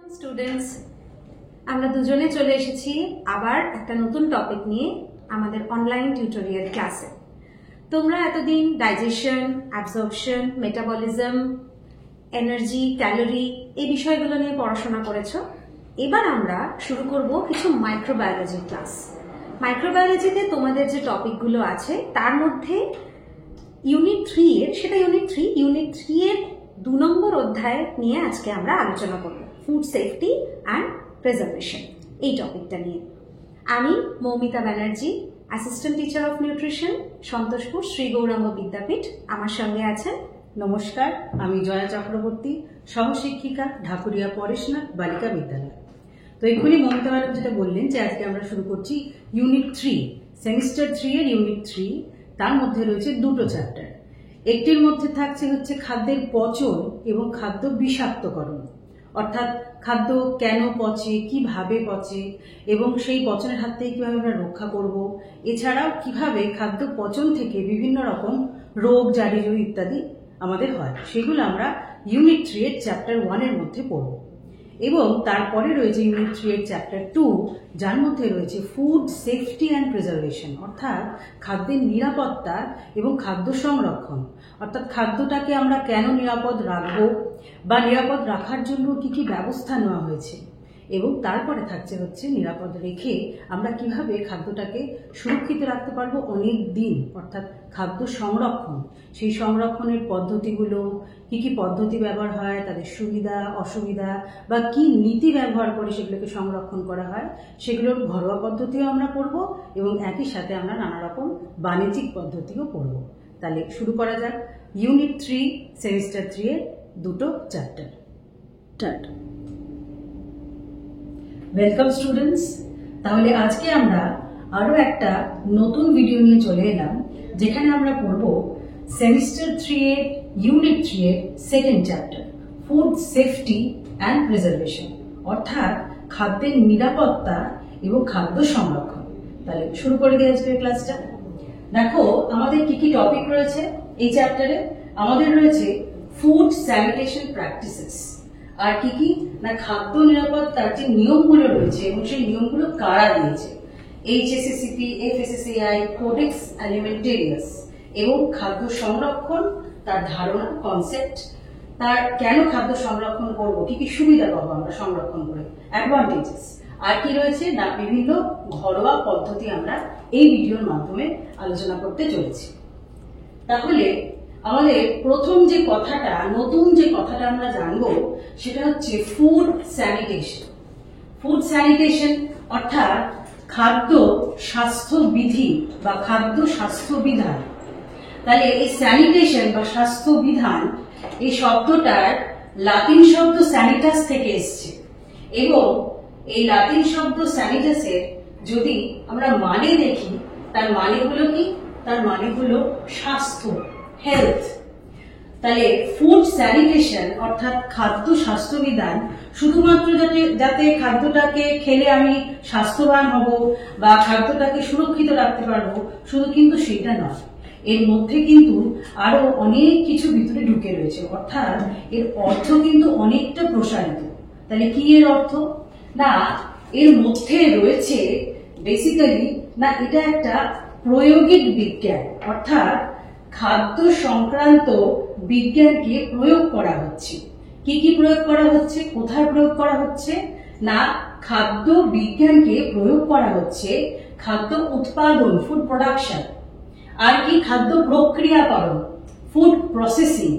Students, আমরা দুজনে চলে এসেছি আবার একটা নতুন টপিক নিয়ে আমাদের অনলাইন টিউটোরিয়াল ক্লাসে। তোমরা এতদিন digestion, absorption, metabolism, energy, calorie এই বিষয়গুলো নিয়ে পড়াশোনা করেছো। এবার আমরা শুরু করব কিছু মাইক্রোবায়োলজি ক্লাস। মাইক্রোবায়োলজিতে তোমাদের যে টপিকগুলো আছে তার মধ্যে ইউনিট 3 এর ইউনিট 3 এর 2 নম্বর অধ্যায় নিয়ে আজকে আমরা আলোচনা করব, ফুড সেফটি অ্যান্ড প্রিজার্ভেশন, এই টপিকটা নিয়ে। আমি Moumita Banerjee, assistant teacher of nutrition, Santoshpur Shri Gouranga Vidyapith. আমার সঙ্গে আছেন নমস্কার, আমি জয়া চক্রবর্তী, সহশিক্ষিকা, ঢাকুরিয়া পরেশনাথ বালিকা বিদ্যালয়। তো এক্ষুনি মমতা ম্যাডাম যেটা বললেন যে আজকে আমরা শুরু করছি ইউনিট 3, সেমিস্টার 3 এর ইউনিট 3। তার মধ্যে রয়েছে দুটো চ্যাপ্টার। একটির মধ্যে থাকছে হচ্ছে খাদ্যের পচন এবং খাদ্য বিষাক্তকরণ, অর্থাৎ খাদ্য কেন পচে, কিভাবে পচে এবং সেই পচনের হাত থেকে কিভাবে আমরা রক্ষা করব, এছাড়াও কিভাবে খাদ্য পচন থেকে বিভিন্ন রকম রোগ, জারিজুরি ইত্যাদি আমাদের হয়, সেগুলো আমরা ইউনিট 3 এর চ্যাপ্টার 1 এর মধ্যে পড়ব। এবং তারপরে রয়েছে ইউনিট 3 এর চ্যাপ্টার 2, যার মধ্যে রয়েছে ফুড সেফটি অ্যান্ড প্রিজার্ভেশন, অর্থাৎ খাদ্যের নিরাপত্তা এবং খাদ্য সংরক্ষণ, অর্থাৎ খাদ্যটাকে আমরা কেন নিরাপদ রাখবো বা নিরাপদ রাখার জন্য কি কি ব্যবস্থা নেওয়া হয়েছে, এবং তারপরে থাকছে হচ্ছে নিরাপদ রেখে আমরা কিভাবে খাদ্যটাকে সুরক্ষিত রাখতে পারবো অনেক দিন, অর্থাৎ খাদ্য সংরক্ষণ, সেই সংরক্ষণের পদ্ধতিগুলো, কি কি পদ্ধতি ব্যবহার হয়, তাদের সুবিধা অসুবিধা বা কি নীতি ব্যবহার করে সেগুলোকে সংরক্ষণ করা হয়, সেগুলোর ঘরোয়া পদ্ধতিও আমরা পড়ব এবং একই সাথে আমরা নানা রকম বাণিজ্যিক পদ্ধতিও পড়ব। তাহলে শুরু করা যাক ইউনিট 3 সেমিস্টার 3 এর দুটো চ্যাপ্টার। ওয়েলকাম স্টুডেন্টস, তাহলে আজকে আমরা আরো একটা নতুন ভিডিও নিয়ে চলে এলাম, যেখানে আমরা পড়ব সেমিস্টার 3 এর ইউনিট 3 এর second chapter, food safety and preservation, অর্থাৎ খাদ্যের নিরাপত্তা এবং খাদ্য সংরক্ষণ। তাহলে শুরু করে দিই আজকের ক্লাসটা। দেখো আমাদের কি কি টপিক রয়েছে এই চ্যাপ্টারে। আমাদের রয়েছে ফুড স্যানিটেশন প্র্যাকটিসেস, আর কি কি না খাদ্য নিরাপত্তার যে নিয়মগুলো রয়েছে এবং সেই নিয়মগুলো কারা দিয়েছে, HACCP, FSSAI, কোডেক্স অ্যালিমেন্টারিয়াস, এবং খাদ্য সংরক্ষণ, তার ধারণা, কনসেপ্ট, তার কেন খাদ্য সংরক্ষণ করব, কি কি সুবিধা পাবো আমরা সংরক্ষণ করে, অ্যাডভান্টেজেস, আর কি রয়েছে না বিভিন্ন ঘরোয়া পদ্ধতি আমরা এই ভিডিওর মাধ্যমে আলোচনা করতে চলেছি। তাহলে আমাদের প্রথম যে কথাটা, নতুন যে কথাটা আমরা জানবো সেটা হচ্ছে ফুড স্যানিটেশন। ফুড স্যানিটেশন অর্থাৎ খাদ্য স্বাস্থ্যবিধি বা খাদ্য স্বাস্থ্যবিধান। তাহলে এই স্যানিটেশন বা স্বাস্থ্যবিধান এই শব্দটার লাতিন শব্দ স্যানিটাস থেকে এসছে, এবং এই লাতিন শব্দ স্যানিটাসের যদি আমরা মানে দেখি, তার মানে হলো কি, তার মানে হলো স্বাস্থ্য, হেলথ। তাহলে ফুড স্যানিটেশন অর্থাৎ খাদ্য স্বাস্থ্যবিধান শুধুমাত্র যাতে খাদ্যটাকে খেলে আমি স্বাস্থ্যবান হব বা খাদ্যটাকে সুরক্ষিত রাখতে পারবো, শুধু কিন্তু সেটা নয়, এর মধ্যে কিন্তু আরো অনেক কিছু ভিতরে ঢুকে রয়েছে, অর্থাৎ এর অর্থ কিন্তু অনেকটা প্রসারিত। তাহলে কি এর অর্থ না, এর মধ্যে রয়েছে বেসিক্যালি না এটা একটা প্রয়োগিক বিজ্ঞান, অর্থাৎ খাদ্য সংক্রান্ত বিজ্ঞানকে প্রয়োগ করা হচ্ছে। কি কি প্রয়োগ করা হচ্ছে, কোথায় প্রয়োগ করা হচ্ছে না, খাদ্য বিজ্ঞানকে প্রয়োগ করা হচ্ছে খাদ্য উৎপাদন, ফুড প্রোডাকশন, আর কি খাদ্য প্রক্রিয়াকরণ, ফুড প্রসেসিং।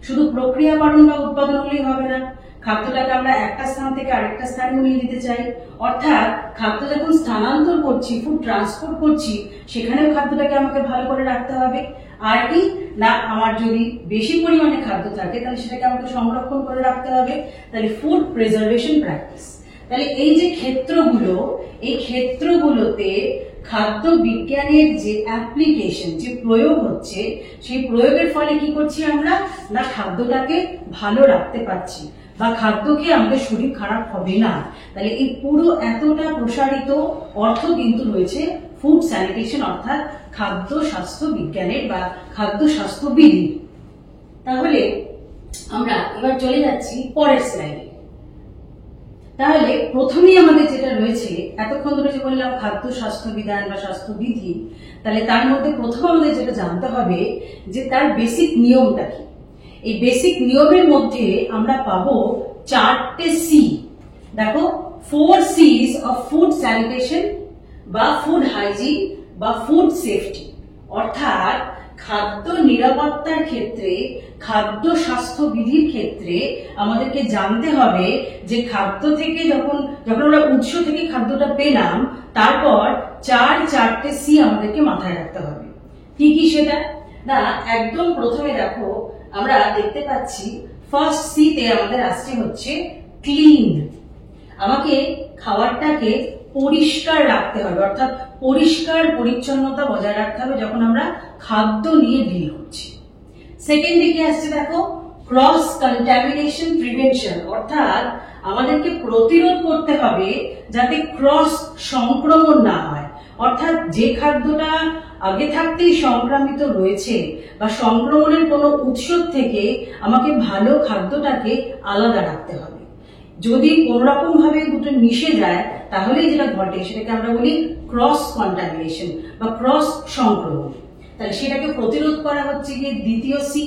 শুধু প্রক্রিয়াকরণ বা উৎপাদন হলেই হবে না, খাদ্যটাকে আমরা একটা স্থান থেকে আরেকটা স্থানে নিয়ে যেতে চাই, অর্থাৎ খাদ্য যখন স্থানান্তর করছি, ফুড ট্রান্সপোর্ট করছি, সেখানেও খাদ্যটাকে আমাকে ভালো করে রাখতে হবে। আর কি না, আমার যদি বেশি পরিমাণে খাদ্য থাকে তাহলে সেটাকে আমাকে সংরক্ষণ করে রাখতে হবে। তাহলে ফুড প্রিজার্ভেশন প্র্যাকটিস। তাহলে এই যে ক্ষেত্রগুলো, এই ক্ষেত্রগুলোতে খাদ্য বিজ্ঞানের যে অ্যাপ্লিকেশন, যে প্রয়োগ হচ্ছে, সেই প্রয়োগের ফলে কি করছি আমরা না খাদ্যটাকে ভালো রাখতে পারছি বা খাদ্যকে আমাদের শরীর খারাপ হবে না। তাহলে এই পুরো এতটা প্রসারিত অর্থ কিন্তু রয়েছে ফুড স্যানিটেশন অর্থাৎ খাদ্য স্বাস্থ্য বিজ্ঞানের বা খাদ্য স্বাস্থ্যবিধি। তাহলে আমরা এবার চলে যাচ্ছি পরের স্লাইডে। তাহলে প্রথমেই আমাদের যেটা রয়েছে, এতক্ষণ ধরে যে বললাম খাদ্য স্বাস্থ্য বিধান বা স্বাস্থ্যবিধি, তাহলে তার মধ্যে প্রথম আমাদের যেটা জানতে হবে যে তার বেসিক নিয়মটা কি। এই বেসিক নিয়মের মধ্যে আমরা পাবো 4টে সি। দেখো, 4 C's অফ ফুড স্যানিটেশন বা ফুড হাইজিন বা ফুড সেফটি, অর্থাৎ খাদ্য নিরাপত্তার ক্ষেত্রে, খাদ্য স্বাস্থ্য বিধির ক্ষেত্রে আমাদেরকে জানতে হবে যে খাদ্য থেকে যখন আমরা উৎস থেকে খাদ্যটা পেলাম, তারপর 4টে সি আমাদেরকে মাথায় রাখতে হবে। কি কি সেটা? না, একদম প্রথমে দেখো আমরা দেখতে পাচ্ছি ফার্স্ট সি তে আমাদের আসছে হচ্ছে ক্লিন। আমাকে খাবারটাকে পরিষ্কার রাখতে হবে, অর্থাৎ পরিষ্কার পরিচ্ছন্নতা বজায় রাখতে হবে যখন আমরা খাদ্য নিয়ে ডিল করছি। সেকেন্ড দিকে আসছে দেখো ক্রস কন্টামিনেশন প্রিভেনশন, অর্থাৎ আমাদেরকে প্রতিরোধ করতে হবে যাতে ক্রস সংক্রমণ না হয়, অর্থাৎ যে খাদ্যটা আগে থাকতেই সংক্রামিত রয়েছে বা সংক্রমণের কোনো উৎস থেকে আমাকে ভালো খাদ্যটাকে আলাদা রাখতে হবে। যদি কোনোরকম ভাবে দুটো মিশে যায় তাহলেই যেটা ঘটে সেটাকে আমরা বলি ক্রস কন্টামিনেশন বা ক্রস সংক্রমণ। তাহলে সেটাকে প্রতিরোধ করা হচ্ছে গিয়ে দ্বিতীয় সি।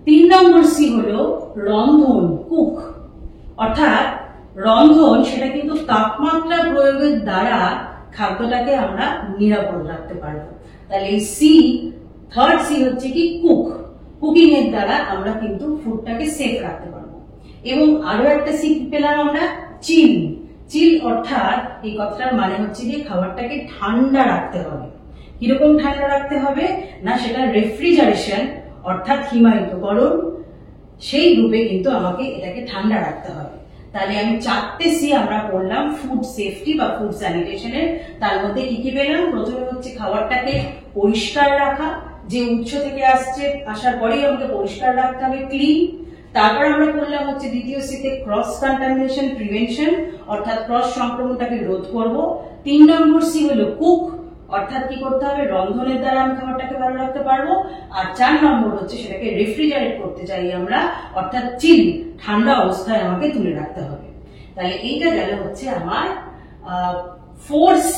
3 নম্বর সি হলো রন্ধন, কুক, অর্থাৎ রন্ধন সেটা কিন্তু তাপমাত্রা প্রয়োগের দ্বারা খাদ্যটাকে আমরা নিরাপদ রাখতে পারবো। তাহলে এই সি, থার্ড সি হচ্ছে কি কুক, কুকিং এর দ্বারা আমরা কিন্তু ফুডটাকে সেফ রাখতে পারবো। এবং আরো একটা সি পেলাম আমরা চিল। চিল অর্থাৎ এই কথাটার মানে হচ্ছে যে খাবারটাকে ঠান্ডা রাখতে হবে। কিরকম ঠান্ডা রাখতে হবে? না, সেটা রেফ্রিজারেশন অর্থাৎ হিমায়িতকরণ, সেই রূপে কিন্তু আমাকে এটাকে ঠান্ডা রাখতে হবে। তাহলে আমি 4টে সি আমরা পড়লাম ফুড সেফটি বা ফুড স্যানিটেশনের। তার মধ্যে কি কি পেলাম? প্রথমে হচ্ছে খাবারটাকে পরিষ্কার রাখা, যে উৎস থেকে আসছে আসার পরেই আমাকে পরিষ্কার রাখতে হবে, ক্লিন। তারপর আমরা করলাম হচ্ছে দ্বিতীয় সিতে ক্রস কন্টামিনেশন প্রিভেনশন, অর্থাৎ ক্রস সংক্রমণটাকে রোধ করব। 3 নম্বর সি হলো কুক, অর্থাৎ কি করতে হবে? রন্ধনের দ্বারা আমি খাবারটাকে ভালো রাখতে পারবো। আর 4 নম্বর হচ্ছে সেটাকে রেফ্রিজারেট করতে চাই আমরা, অর্থাৎ চিল, ঠান্ডা অবস্থায় আমাকে তুলে রাখতে হবে। তাহলে এইটা গেল হচ্ছে আমার 4C,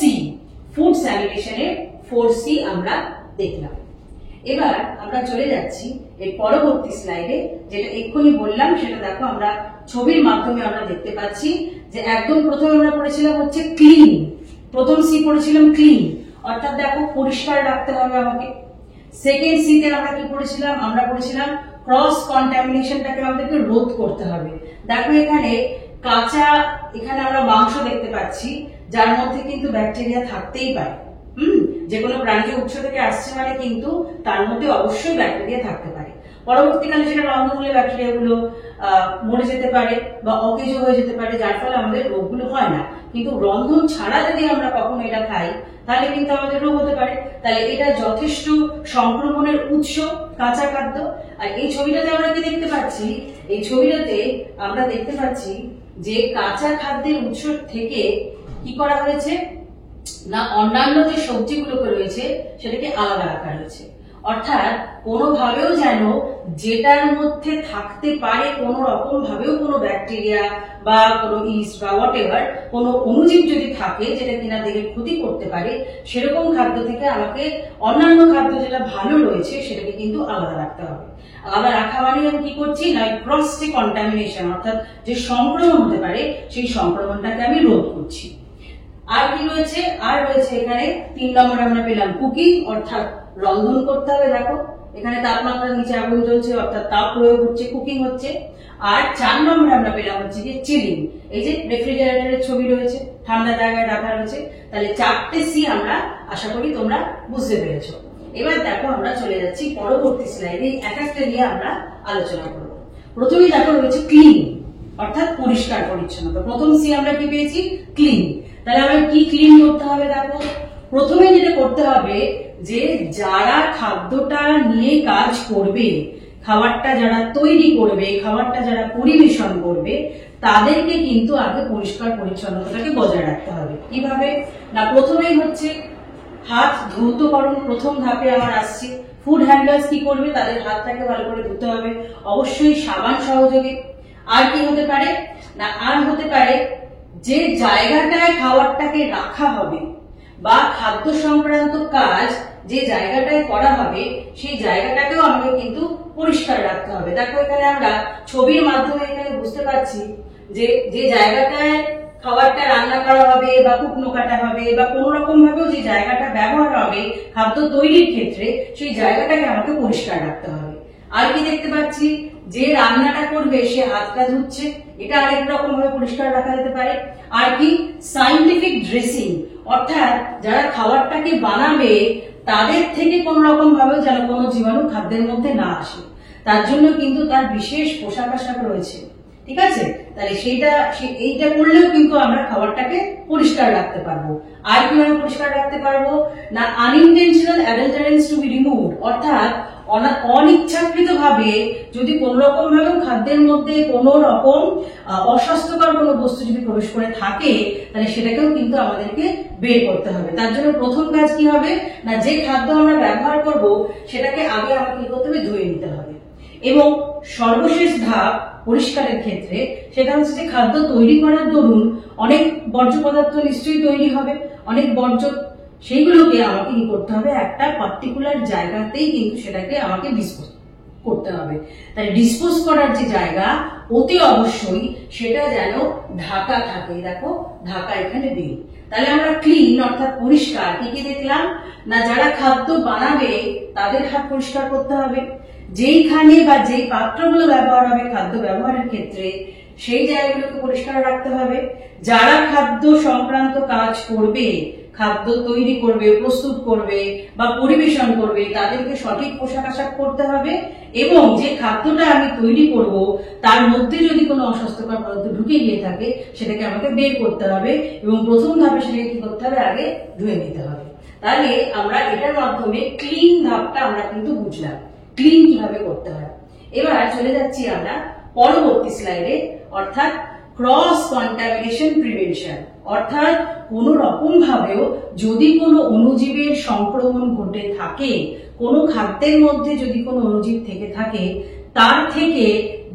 ফুড স্যানিটেশনের 4C আমরা দেখলাম। এবার আমরা চলে যাচ্ছি এর পরবর্তী স্লাইডে, যেটা এক্ষুনি বললাম সেটা দেখো আমরা ছবির মাধ্যমে আমরা দেখতে পাচ্ছি যে একদম প্রথমে আমরা পড়েছিলাম হচ্ছে ক্লিন, প্রথম সি পড়েছিলাম ক্লিন, অর্থাৎ দেখো পরিষ্কার রাখতে হবে আমাকে। সেকেন্ড সিতে আমরা কি পড়েছিলাম? আমরা পড়েছিলাম ক্রস কন্টামিনেশনটাকে আমাদেরকে রোধ করতে হবে। দেখো এখানে কাঁচা, এখানে আমরা মাংস দেখতে পাচ্ছি যার মধ্যে কিন্তু ব্যাকটেরিয়া থাকতেই পারে। যে কোনো প্রাণীজ উৎস থেকে আসছে মানে কিন্তু তার মধ্যে অবশ্যই ব্যাকটেরিয়া থাকতে পারে। পরবর্তীকালে সেটা রন্ধন হলে ব্যাকটেরিয়া গুলো মরে যেতে পারে বা অকেজো হয়ে যেতে পারে, যার ফলে আমাদের রোগগুলো হয় না। কিন্তু রন্ধন ছাড়া যদি আমরা কখনো এটা খাই তাহলে কিন্তু আমাদের রোগ হতে পারে। তাহলে এটা যথেষ্ট সংক্রমণের উৎস কাঁচা খাদ্য। আর এই ছবিটাতে আমরা কি দেখতে পাচ্ছি? এই ছবিটাতে আমরা দেখতে পাচ্ছি যে কাঁচা খাদ্যের উৎস থেকে কি করা হয়েছে না, অন্যান্য যে সবজিগুলোকে রয়েছে সেটাকে আলাদা রাখা হয়েছে। অর্থাৎ কোনোভাবেও যেন যেটার মধ্যে থাকতে পারে কোনো রকম ভাবেও কোনো ব্যাকটেরিয়া বা কোনো ইস্ট বা হোয়াটএভার কোনো অণুজীব যদি থাকে যেটা কিনা দেহের ক্ষতি করতে পারে, সেরকম খাদ্য থেকে আমাকে অন্যান্য খাদ্য যেটা ভালো রয়েছে সেটাকে কিন্তু আলাদা রাখতে হবে। আলাদা রাখা মানে আমি কি করছি না, ক্রস কন্টামিনেশন অর্থাৎ যে সংক্রমণ হতে পারে সেই সংক্রমণটাকে আমি রোধ করছি। আর কি রয়েছে? আর রয়েছে এখানে 3 নম্বরে আমরা পেলাম কুকিং, অর্থাৎ রন্ধন করতে হবে। দেখো এখানে তাপমাত্রার নিচে আগুন জ্বলছে অর্থাৎ তাপ প্রয়োগ হচ্ছে, কুকিং হচ্ছে। আর 4 নম্বরে আমরা পেলাম হচ্ছে যে চিলিং, এই যে রেফ্রিজারেটরের ছবি রয়েছে, ঠান্ডা জায়গায় রাখা রয়েছে। তাহলে 4টে সি আমরা আশা করি তোমরা বুঝতে পেরেছো। এবার দেখো আমরা চলে যাচ্ছি পরবর্তী স্লাইডে, এক একটা নিয়ে আমরা আলোচনা করবো। প্রথমেই দেখো রয়েছে ক্লিন, অর্থাৎ পরিষ্কার পরিচ্ছন্নতা। প্রথম সি আমরা কি পেয়েছি? ক্লিন। তাহলে আমরা কি ক্লিন করতে হবে? দেখো প্রথমে যেটা করতে হবে যে যারা খাদ্যটা নিয়ে কাজ করবে, খাবারটা যারা তৈরি করবে, খাবারটা যারা পরিবেশন করবে, তাদেরকে কিন্তু আগে পরিষ্কার পরিচ্ছন্নতাটাকে বজায় রাখতে হবে। কিভাবে না, প্রথমেই হচ্ছে হাত ধৌতকরণ, প্রথম ধাপে আমার আসছে। ফুড হ্যান্ডলার্স কি করবে? তাদের হাতটাকে ভালো করে ধুতে হবে, অবশ্যই সাবান সহযোগে। আর কি হতে পারে? না আর হতে পারে যে জায়গাটায় খাবারটাকে রাখা হবে বা খাদ্য সংক্রান্ত কাজ যে জায়গাটায় করা হবে সেই জায়গাটাকেও আমাকে কিন্তু পরিষ্কার রাখতে হবে। দেখো এখানে আমরা ছবির মাধ্যমে এখানে বুঝতে পারছি যে যে জায়গাটায় খাবারটা রান্না করা হবে বা শুকনো কাটা হবে বা কোন রকম ভাবেও যে জায়গাটা ব্যবহার হবে খাদ্য তৈরির ক্ষেত্রে সেই জায়গাটাকে আমাকে পরিষ্কার রাখতে হবে। আর কি দেখতে পাচ্ছি, যে রান্নাটা করবে সে হাতটা ধুচ্ছে, এটা আরেক রকম ভাবে পরিষ্কার রাখা যেতে পারে। আর কি সাইন্টিফিক ড্রেসিং, অর্থাৎ যারা খাবারটাকে বানাবে তাদের থেকে কোন রকম ভাবে যেন কোনো জীবাণু খাদ্যের মধ্যে না আসে, তার জন্য কিন্তু তার বিশেষ পোশাক আশাক রয়েছে। ঠিক আছে, তাহলে এইটা করলেও কিন্তু আমরা খাবারটাকে পরিষ্কার রাখতে পারবো। আর কিভাবে পরিষ্কার রাখতে পারবো না, আনইনটেনশনাল অ্যাডাল্টারেন্স টু বি রিমুভড, অর্থাৎ অনিচ্ছাকৃত ভাবে যদি কোন রকম ভাবে খাদ্যের মধ্যে কোন রকম অস্বাস্থ্যকর কোনো বস্তু যদি প্রবেশ করে থাকে তাহলে সেটাকেও কিন্তু আমাদেরকে বের করতে হবে। তার জন্য প্রথম কাজ কি হবে না, যে খাদ্য আমরা ব্যবহার করব সেটাকে আগে আমাকে কি করতে হবে, ধুয়ে নিতে হবে। এবং সর্বশেষ ধাপ পরিষ্কারের ক্ষেত্রে সেটা হচ্ছে যে খাদ্য তৈরি করার দরুন অনেক বর্জ্য পদার্থ নিশ্চয়ই তৈরি হবে, অনেক বর্জ্য, সেইগুলোকে আমাকে কি করতে হবে, একটা পার্টিকুলার জায়গাতেই কিন্তু সেটাকে আমাকে ডিসপোজ করতে হবে। তাই ডিসপোজ করার যে জায়গা অতি অবশ্যই সেটা যেন ঢাকা থাকে। দেখো ঢাকা এখানে দিই, তাহলে আমরা ক্লিন অর্থাৎ পরিষ্কার কি কি দেখলাম না, যারা খাদ্য বানাবে তাদের হাত পরিষ্কার করতে হবে, যেইখানে বা যেই পাত্রগুলো ব্যবহার হবে খাদ্য ব্যবহারের ক্ষেত্রে সেই জায়গাগুলোকে পরিষ্কার রাখতে হবে, যারা খাদ্য সংক্রান্ত কাজ করবে, খাদ্য তৈরি করবে, প্রস্তুত করবে বা পরিবেশন করবে তাদেরকে সঠিক পোশাক আশাক করতে হবে, এবং যে খাদ্যটা আমি তৈরি করব তার মধ্যে যদি কোনো অস্বাস্থ্যকর পদার্থ ঢুকে গিয়ে থাকে সেটাকে আমাকে বের করতে হবে, এবং প্রথম ধাপে সেটাকে কি করতে হবে, আগে ধুয়ে নিতে হবে। তাহলে আমরা এটার মাধ্যমে ক্লিন ধাপটা আমরা কিন্তু বুঝলাম, ক্লিন কিভাবে করতে হয়। এবার চলে যাচ্ছি আমরা পরবর্তী স্লাইডে, অর্থাৎ ক্রস কন্টামিনেশন প্রিভেনশন, অর্থাৎ কোন রকম ভাবেও যদি কোনো অণুজীবের সংক্রমণ ঘটে থাকে, কোনো খাদ্যের মধ্যে যদি কোনো অণুজীব থেকে থাকে, তার থেকে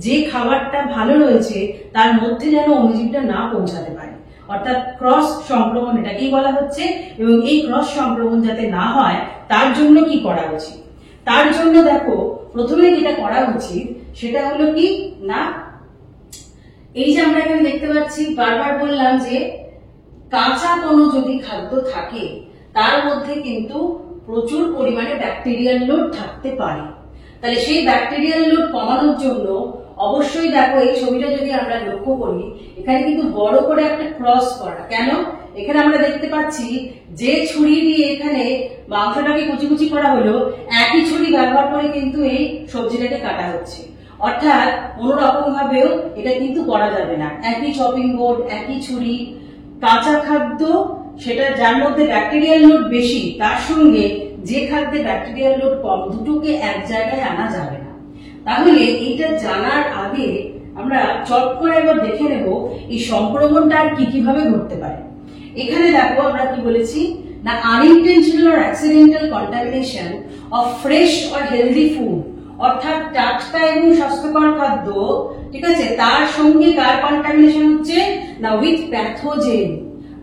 যে খাবারটা ভালো রয়েছে তার মধ্যে যেন অণুজীবটা না পৌঁছাতে পারে, অর্থাৎ ক্রস সংক্রমণ এটাকেই বলা হচ্ছে। এবং এই ক্রস সংক্রমণ যাতে না হয় তার জন্য কি করা উচিত, তার জন্য দেখো প্রথমে যেটা করা উচিত সেটা হলো কি না, এই যে আমরা এখানে দেখতে পাচ্ছি বারবার বললাম যে কাঁচা কোনো যদি খাদ্য থাকে তার মধ্যে কিন্তু প্রচুর পরিমাণে ব্যাকটেরিয়াল লোড থাকতে পারে। তাহলে সেই ব্যাকটেরিয়াল লোড কমানোর জন্য অবশ্যই দেখো এই ছবিটা যদি আমরা লক্ষ্য করি এখানে কিন্তু বড় করে একটা ক্রস করা, কেন এখানে আমরা দেখতে পাচ্ছি যে ছুরি দিয়ে এখানে মাংসটাকে কুচি কুচি করা হলো একই ছুরি ব্যবহার করে কিন্তু এই সবজিটাকে কাটা হচ্ছে, অর্থাৎ কোনো রকম ভাবেও এটা কিন্তু করা যাবে না। একই চপিং বোর্ড, একই ছুরি, কাঁচা খাদ্য সেটা যার মধ্যে ব্যাকটেরিয়াল লোড বেশি তার সঙ্গে যে খাদ্যে ব্যাকটেরিয়াল লোড কম, দুটোকে এক জায়গায় আনা যাবে না। তাহলে এইটা জানার আগে আমরা চট করে একবার দেখে নেব এই সংক্রমণটা আর কি কিভাবে ঘটতে পারে। এখানে দেখো আমরা কি বলেছি না, unintentional or accidental contamination of fresh or healthy food, অর্থাৎ টাটকা এবং স্বাস্থ্যকর খাদ্য, ঠিক আছে, তার সঙ্গে কার কন্টামিনেশন হচ্ছে না, উইথ প্যাথোজেন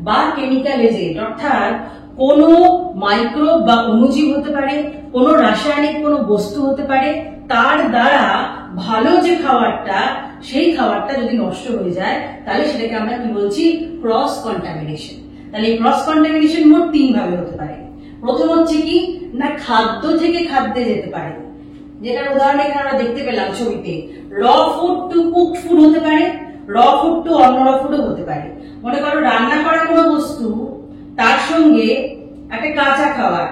বা কেমিক্যাল এজেন্ট, অর্থাৎ কোনো মাইক্রোব বা অণুজীব হতে পারে, কোনো রাসায়নিক কোনো বস্তু হতে পারে, তার দ্বারা ভালো যে খাবারটা সেই খাবারটা যদি নষ্ট হয়ে যায় তাহলে সেটাকে আমরা কি বলছি, ক্রস কন্টামিনেশন। তাহলে ক্রস কন্টামিনেশন মোট তিন ভাবে হতে পারে। প্রথম হচ্ছে কি না, খাদ্য থেকে খাদ্যে যেতে পারে, যেটার উদাহরণ এখানে আমরা দেখতে পেলাম ছবিতে, র ফুড টু কুকড ফুড হতে পারে, র ফুড টু অন্য র ফুডও হতে পারে। মনে করো রান্না করা কোনো বস্তু তার সঙ্গে একটা কাঁচা খাবার,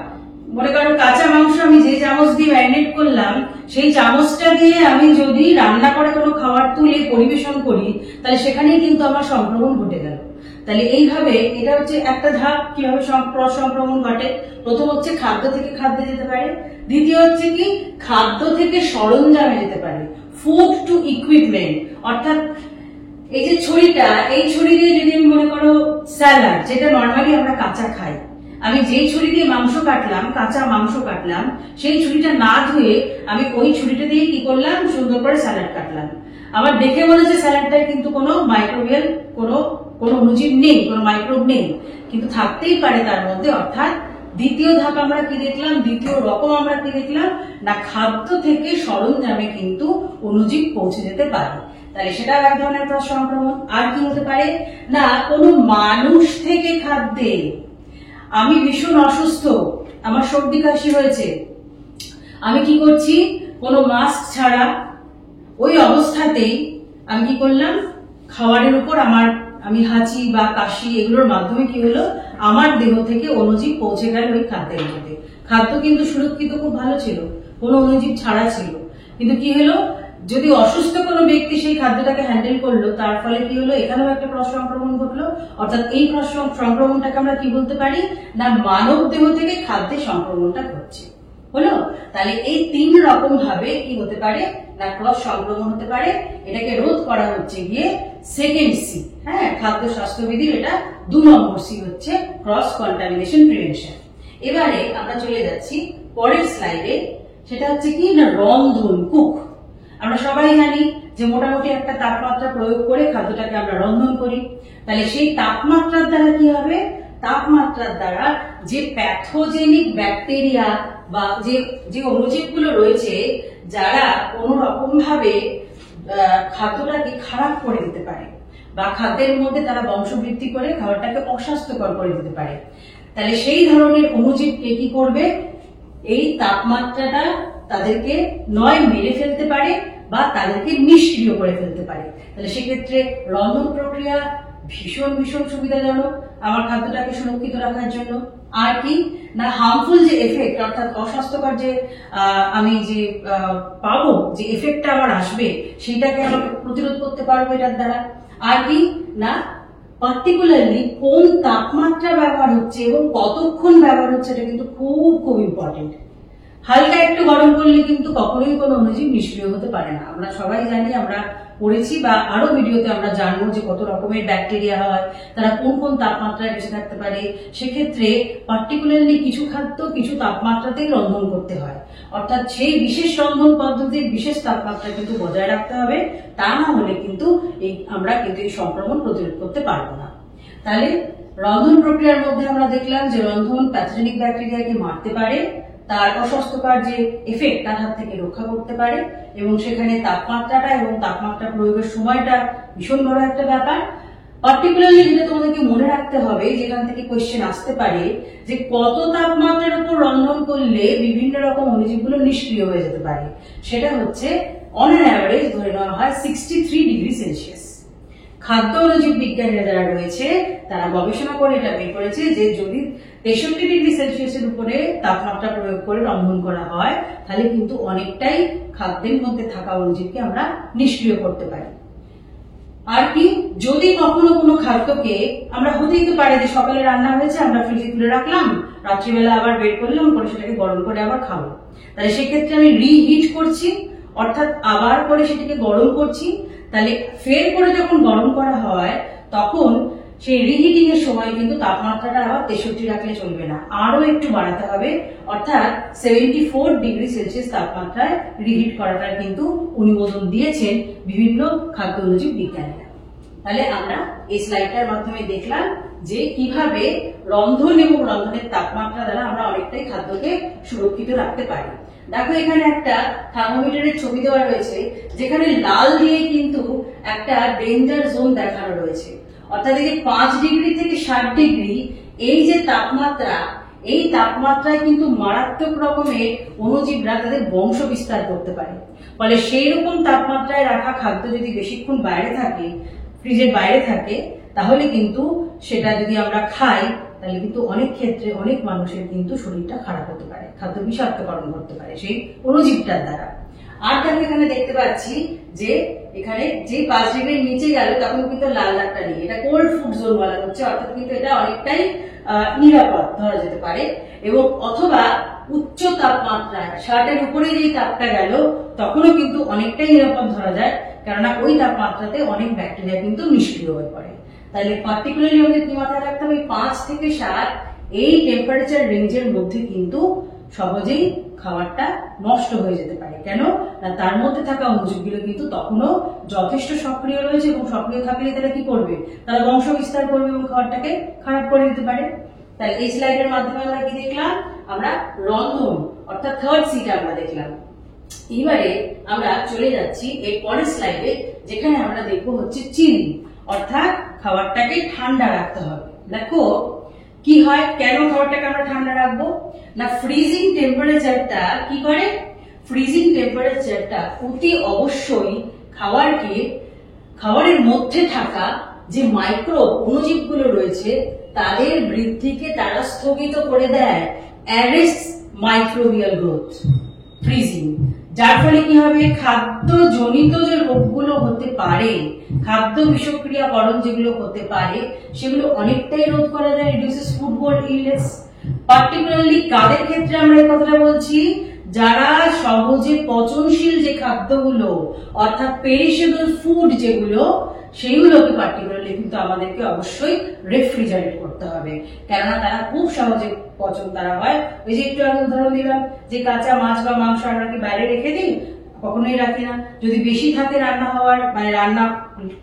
মনে করো কাঁচা মাংস আমি যে চামচ দিয়ে ম্যারিনেট করলাম সেই চামচটা দিয়ে আমি যদি রান্না করা কোনো খাবার তুলে পরিবেশন করি তাহলে সেখানেই কিন্তু আমার সংক্রমণ ঘটে গেল। তাহলে এইভাবে এটা হচ্ছে একটা ধাপ কিভাবে ক্রস সংক্রমণ ঘটে। প্রথম হচ্ছে খাদ্য থেকে খাদ্যে যেতে পারে, দ্বিতীয় হচ্ছে কি খাদ্য থেকে সরঞ্জামে যেতে পারে, ফুড টু ইকুইপমেন্ট, অর্থাৎ এই যে ছুরিটা, এই ছুরি দিয়ে যদি আমি মনে করো স্যালাড, যেটা নর্মালি আমরা কাঁচা খাই, আমি যেই ছুরি দিয়ে মাংস কাটলাম, কাঁচা মাংস কাটলাম, সেই ছুরিটা না ধুয়ে আমি ওই ছুরিটা দিয়ে কি করলাম, সুন্দর করে স্যালাড কাটলাম। আমার দেখে মনে হচ্ছে স্যালাডটায় কিন্তু কোনো মাইক্রোবিয়াল কোনো অণুজীব নেই, কোনো মাইক্রোব নেই, কিন্তু থাকতেই পারে তার মধ্যে। অর্থাৎ দ্বিতীয় ধাপ আমরা কি দেখলাম, দ্বিতীয় রকম আমরা কি দেখলাম না, খাদ্য থেকে সরঞ্জামে কিন্তু অণুজীব পৌঁছে যেতে পারে। তাহলে সেটাও এক ধরনের ক্রস সংক্রমণ। আর কি হতে পারে না, কোনো মানুষ থেকে খাদ্যে, আমি ভীষণ অসুস্থ, আমার সর্দি কাশি হয়েছে, আমি কি করছি, কোনো মাস্ক ছাড়া ওই অবস্থাতেই আমি কি করলাম, খাবারের উপর আমি হাঁচি বা কাশি এগুলোর মাধ্যমে কি হলো, আমার দেহ থেকে অণুজীব পৌঁছে গেল ওই খাদ্যের মধ্যে। খাদ্য কিন্তু সুরক্ষিত, খুব ভালো ছিল, কোনো অণুজীব ছাড়া ছিল, কিন্তু কি হলো, যদি অসুস্থ কোনো ব্যক্তি সেই খাদ্যটাকে হ্যান্ডেল করলো, তার ফলে কি হলো, এখানেও একটা ক্রস সংক্রমণ ঘটলো। অর্থাৎ এই ক্রস সংক্রমণটাকে আমরা কি বলতে পারি না, মানব দেহ থেকে খাদ্যে সংক্রমণটা ঘটছে, হলো। তাহলে এই 3 রকম ভাবে কি হতে পারে না, ক্রস সংক্রমণ হতে পারে। এটাকে রোধ করা হচ্ছে গিয়ে সেকেন্ড সি, হ্যাঁ, খাদ্য স্বাস্থ্যবিধির এটা 2 নম্বর সি হচ্ছে ক্রস কন্টামিনেশন প্রিভেনশন। এবারে আমরা চলে যাচ্ছি পরের স্লাইডে, সেটা হচ্ছে কি না, রন্ধন, কুক। আমরা সবাই জানি যে মোটামুটি একটা তাপমাত্রা প্রয়োগ করে খাদ্যটাকে আমরা রন্ধন করি। তাহলে সেই তাপমাত্রার দ্বারা কি হবে, তাপমাত্রার দ্বারা যে প্যাথোজেনিক ব্যাকটেরিয়া বা যে অণুজীবগুলো রয়েছে, যারা কোনো রকম ভাবে খাদ্যটাকে খারাপ করে দিতে পারে বা খাদ্যের মধ্যে তারা বংশবৃদ্ধি করে খাবারটাকে অস্বাস্থ্যকর করে দিতে পারে, তাহলে সেই ধরনের অণুজীবকে কি করবে, এই তাপমাত্রাটা তাদেরকে নয় মেরে ফেলতে পারে বা তাদেরকে নিষ্ক্রিয় করে ফেলতে পারে। তাহলে সেক্ষেত্রে রন্ধন প্রক্রিয়া ভীষণ ভীষণ সুবিধাজনক আমার খাদ্যটাকে সুরক্ষিত রাখার জন্য। আর কি না, হার্মফুল যে এফেক্ট, অর্থাৎ অস্বাস্থ্যকর যে আমি যে পাবো, যে এফেক্টটা আমার আসবে, সেইটাকে আমাকে প্রতিরোধ করতে পারবো এটার দ্বারা। আর কি না, পার্টিকুলারলি কোন তাপমাত্রা ব্যবহার হচ্ছে এবং কতক্ষণ ব্যবহার হচ্ছে, এটা কিন্তু খুব খুব ইম্পর্টেন্ট। হালকা একটু গরম করলে কিন্তু কখনোই কোনো অণুজীব নিষ্ক্রিয় হতে পারে না। আমরা সবাই জানি, আমরা পড়েছি বা আরো ভিডিওতে আমরা জানবো যে কত রকমের ব্যাকটেরিয়া হয়, তারা কোন কোন তাপমাত্রায় বেঁচে থাকতে পারে। সেক্ষেত্রে পার্টিকুলারলি কিছু খাদ্য কিছু তাপমাত্রাতেই রন্ধন করতে হয়, অর্থাৎ সেই বিশেষ রন্ধন পদ্ধতির বিশেষ তাপমাত্রা কিন্তু বজায় রাখতে হবে, তা না হলে কিন্তু আমরা কিন্তু এই সংক্রমণ প্রতিরোধ করতে পারবো না। তাহলে রন্ধন প্রক্রিয়ার মধ্যে আমরা দেখলাম যে রন্ধন প্যাথোজেনিক ব্যাকটেরিয়াকে মারতে পারে, তার অস্বাস্থ্যকর যে এফেক্ট তার হাত থেকে রক্ষা করতে পারে, এবং সেখানে তাপমাত্রাটা এবং তাপমাত্রা প্রয়োগের সময়টা ভীষণ বড় একটা ব্যাপার। পার্টিকুলারলি যেটা তোমাদেরকে মনে রাখতে হবে, যেখান থেকে কোয়েশ্চেন আসতে পারে, যে কত তাপমাত্রার উপর রন্ধন করলে বিভিন্ন রকম অণুজীবগুলো নিষ্ক্রিয় হয়ে যেতে পারে, সেটা হচ্ছে অন অ্যান অ্যাভারেজ ধরে নেওয়া হয় 63 ডিগ্রি সেলসিয়াস। খাদ্য অণুজীব বিজ্ঞানীরা যারা রয়েছে তারা গবেষণা করে এটা বের করেছে যে যদি 63 ডিগ্রি সেলসিয়াসের উপরে তাপমাত্রা প্রয়োগ করে রন্ধন করা হয়, তাহলে কিন্তু অনেকটাই খাদ্যের মধ্যে থাকা অণুজীবকে আমরা নিষ্ক্রিয় করতে পারি। আর কি, যদি কখনো কোনো খাদ্যকে আমরা, হতেই তো পারে যে সকালে রান্না হয়েছে, আমরা ফ্রিজে তুলে রাখলাম, রাত্রিবেলা আবার বের করলাম, করে সেটাকে গরম করে আবার খাবো, তাহলে সেক্ষেত্রে আমি রিহিট করছি, অর্থাৎ আবার করে সেটাকে গরম করছি। তাহলে ফের করে যখন গরম করা হয়, তখন সেই রিহিটিং এর সময় কিন্তু তাপমাত্রাটা আবার 63 রাখলে চলবে না, আরো একটু বাড়াতে হবে, অর্থাৎ 74 ডিগ্রি সেলসিয়াস তাপমাত্রায় রিহিট করাটার কিন্তু অনুমোদন দিয়েছেন বিভিন্ন খাদ্য অণুজীব বিজ্ঞানীরা। তাহলে আমরা এই স্লাইডটার মাধ্যমে দেখলাম যে কিভাবে রন্ধন এবং রন্ধনের তাপমাত্রা দ্বারা আমরা অনেকটাই খাদ্যকে সুরক্ষিত রাখতে পারি। দেখো এখানে একটা থার্মোমিটারের ছবি দেওয়া রয়েছে, যেখানে লাল দিয়ে কিন্তু একটা ডেঞ্জার জোন দেখানো রয়েছে, অর্থাৎ এই যে 5 ডিগ্রি থেকে 60 ডিগ্রি এই যে তাপমাত্রা, এই তাপমাত্রায় কিন্তু মারাত্মক রকমের অণুজীবরা তাদের বংশ বিস্তার করতে পারে। ফলে সেই রকম তাপমাত্রায় রাখা খাদ্য যদি বেশিক্ষণ বাইরে থাকে, ফ্রিজের বাইরে থাকে, তাহলে কিন্তু সেটা যদি আমরা খাই, তাহলে কিন্তু অনেক ক্ষেত্রে অনেক মানুষের কিন্তু শরীরটা খারাপ হতে পারে, খাদ্য বিষাক্তকরণ করতে পারে সেই অণুজীবটার দ্বারা। আর তাহলে এখানে দেখতে পাচ্ছি যে এখানে যে 5 ডিগ্রির নিচে গেল তখন কিন্তু লাল দাগটা নেই, এটা কোল্ড ফুড জোন বলা হচ্ছে, অর্থাৎ কিন্তু এটা অনেকটাই নিরাপদ ধরা যেতে পারে। এবং অথবা উচ্চ তাপমাত্রায় 60 এর উপরে যেই তাপটা গেল তখনও কিন্তু অনেকটাই নিরাপদ ধরা যায়, কেননা ওই তাপমাত্রাতে অনেক ব্যাকটেরিয়া কিন্তু নিষ্ক্রিয় হয়ে পড়ে। তাহলে পার্টিকুলারলি আমাদের কি মাথায় রাখতে হবে, 5 থেকে 7 এই টেম্পারেচার রেঞ্জের মধ্যে কিন্তু সহজেই খাবারটা নষ্ট হয়ে যেতে পারে। কেন না, তার মধ্যে থাকা অণুজীবগুলো কিন্তু তখনও যথেষ্ট সক্রিয় রয়েছে, এবং সক্রিয় থাকলে তারা কি করবে, তারা বংশ বিস্তার করবে এবং খাবারটাকে খারাপ করে দিতে পারে। তাহলে এই স্লাইডের মাধ্যমে আমরা কি দেখলাম, আমরা রন্ধন অর্থাৎ থার্ড সিটা আমরা দেখলাম। এবারে আমরা চলে যাচ্ছি এর পরের স্লাইডে, যেখানে আমরা দেখবো হচ্ছে চিল, অর্থাৎ খাবারটাকে ঠান্ডা রাখতে হবে। দেখো কি হয়, কেন খাবারটাকে আমরা ঠান্ডা রাখবো না, ফ্রিজিং টেম্পারেচারটা কি করে, ফ্রিজিং টেম্পারেচারটা অতি অবশ্যই খাবারের মধ্যে থাকা যে মাইক্রো অণুজীবগুলো রয়েছে তাদের বৃদ্ধিকে তারা স্থগিত করে দেয়, অ্যারেস্ট মাইক্রোবিয়াল গ্রোথ। ফ্রিজিং, যার ফলে কি হবে, খাদ্যজনিত যে রোগগুলো হতে পারে, খাদ্য বিষক্রিয়াকরণ যেগুলো হতে পারে সেগুলো অনেকটাই রোধ করা যায়, রিডিউসেস ফুডবোর্ন ইলনেস। পার্টিকুলারলি কাদের ক্ষেত্রে আমরা এই কথাটা বলছি, যারা সহজে পচনশীল যে খাদ্যগুলো অর্থাৎ পেরিশেবল ফুড যেগুলো, সেইগুলোকে পার্টিকুলারলি কিন্তু আমাদেরকে অবশ্যই রেফ্রিজারেট করতে হবে, কেননা তারা খুব সহজে পচন তারা হয়। ওই যে একটু আগে উদাহরণ দিলাম যে কাঁচা মাছ বা মাংস আমরা কি বাইরে রেখে দিই, কখনোই রাখি না। যদি বেশি থাকে রান্না হওয়ার, মানে রান্না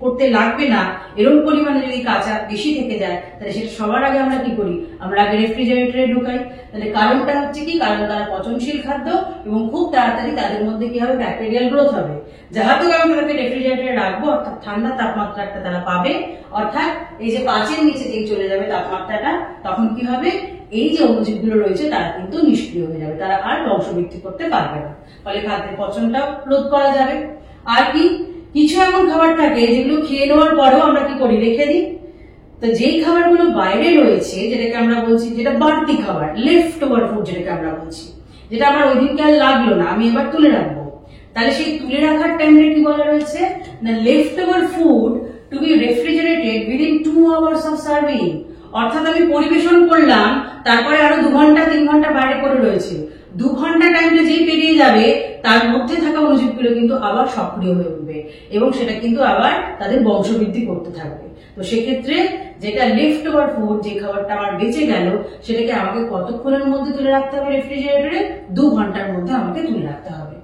করতে লাগবে না এরকম পরিমাণে যদি কাঁচা বেশি থেকে যায়, তাহলে সেটা সবার আগে আমরা কি করি, আমরা আগে রেফ্রিজারেটরে ঢুকাই। তাহলে কারণটা হচ্ছে কি, কারণ তারা পচনশীল খাদ্য এবং খুব তাড়াতাড়ি তাদের মধ্যে কি হবে, ব্যাকটেরিয়াল গ্রোথ হবে। যাহাতে আমি তাদেরকে রেফ্রিজারেটরে রাখবো, অর্থাৎ ঠান্ডা তাপমাত্রাটা তারা পাবে, অর্থাৎ এই যে 5-এর নিচে যে চলে যাবে তাপমাত্রাটা, তখন কি হবে, এই যে অণুজীবগুলো রয়েছে তারা কিন্তু নিষ্ক্রিয় হয়ে যাবে, তারা আর বংশবৃদ্ধি করতে পারবে না, ফলে খাদ্যের পচনটাও রোধ করা যাবে। আর কি, কিছু এমন খাবার থাকে যেগুলো খেয়ে নেওয়ার পরেও আমরা কি করি, রেখে দিই। তো যেই খাবারগুলো বাইরে রয়েছে, যেটাকে আমরা বলছি যেটা বাড়তি খাবার, লেফট ওভার ফুড যেটাকে আমরা বলছি, যেটা আমার ওই দিনকে আর লাগলো না, আমি এবার তুলে রাখবো, তাহলে সেই তুলে রাখার টাইমে কি বলা রয়েছে না, left over food to be refrigerated within 2 hours of serving. অর্থাৎ আমি পরিবেশন করলাম, তারপরে আরো 2 ঘন্টা 3 ঘন্টা বাইরে পড়ে রয়েছে, 2 ঘন্টা টাইমটা যেই পেরিয়ে যাবে তার মধ্যে থাকা অণুজীবগুলো কিন্তু আবার সক্রিয় হয়ে উঠবে এবং সেটা কিন্তু আবার তাদের বংশবৃদ্ধি করতে থাকবে। তো সেক্ষেত্রে যেটা লেফট ওভার ফুড, যে খাবারটা আমার বেঁচে গেল, সেটাকে আমাকে কতক্ষণের মধ্যে তুলে রাখতে হবে রেফ্রিজারেটরে, 2 ঘন্টার মধ্যে আমাকে তুলে রাখতে হবে।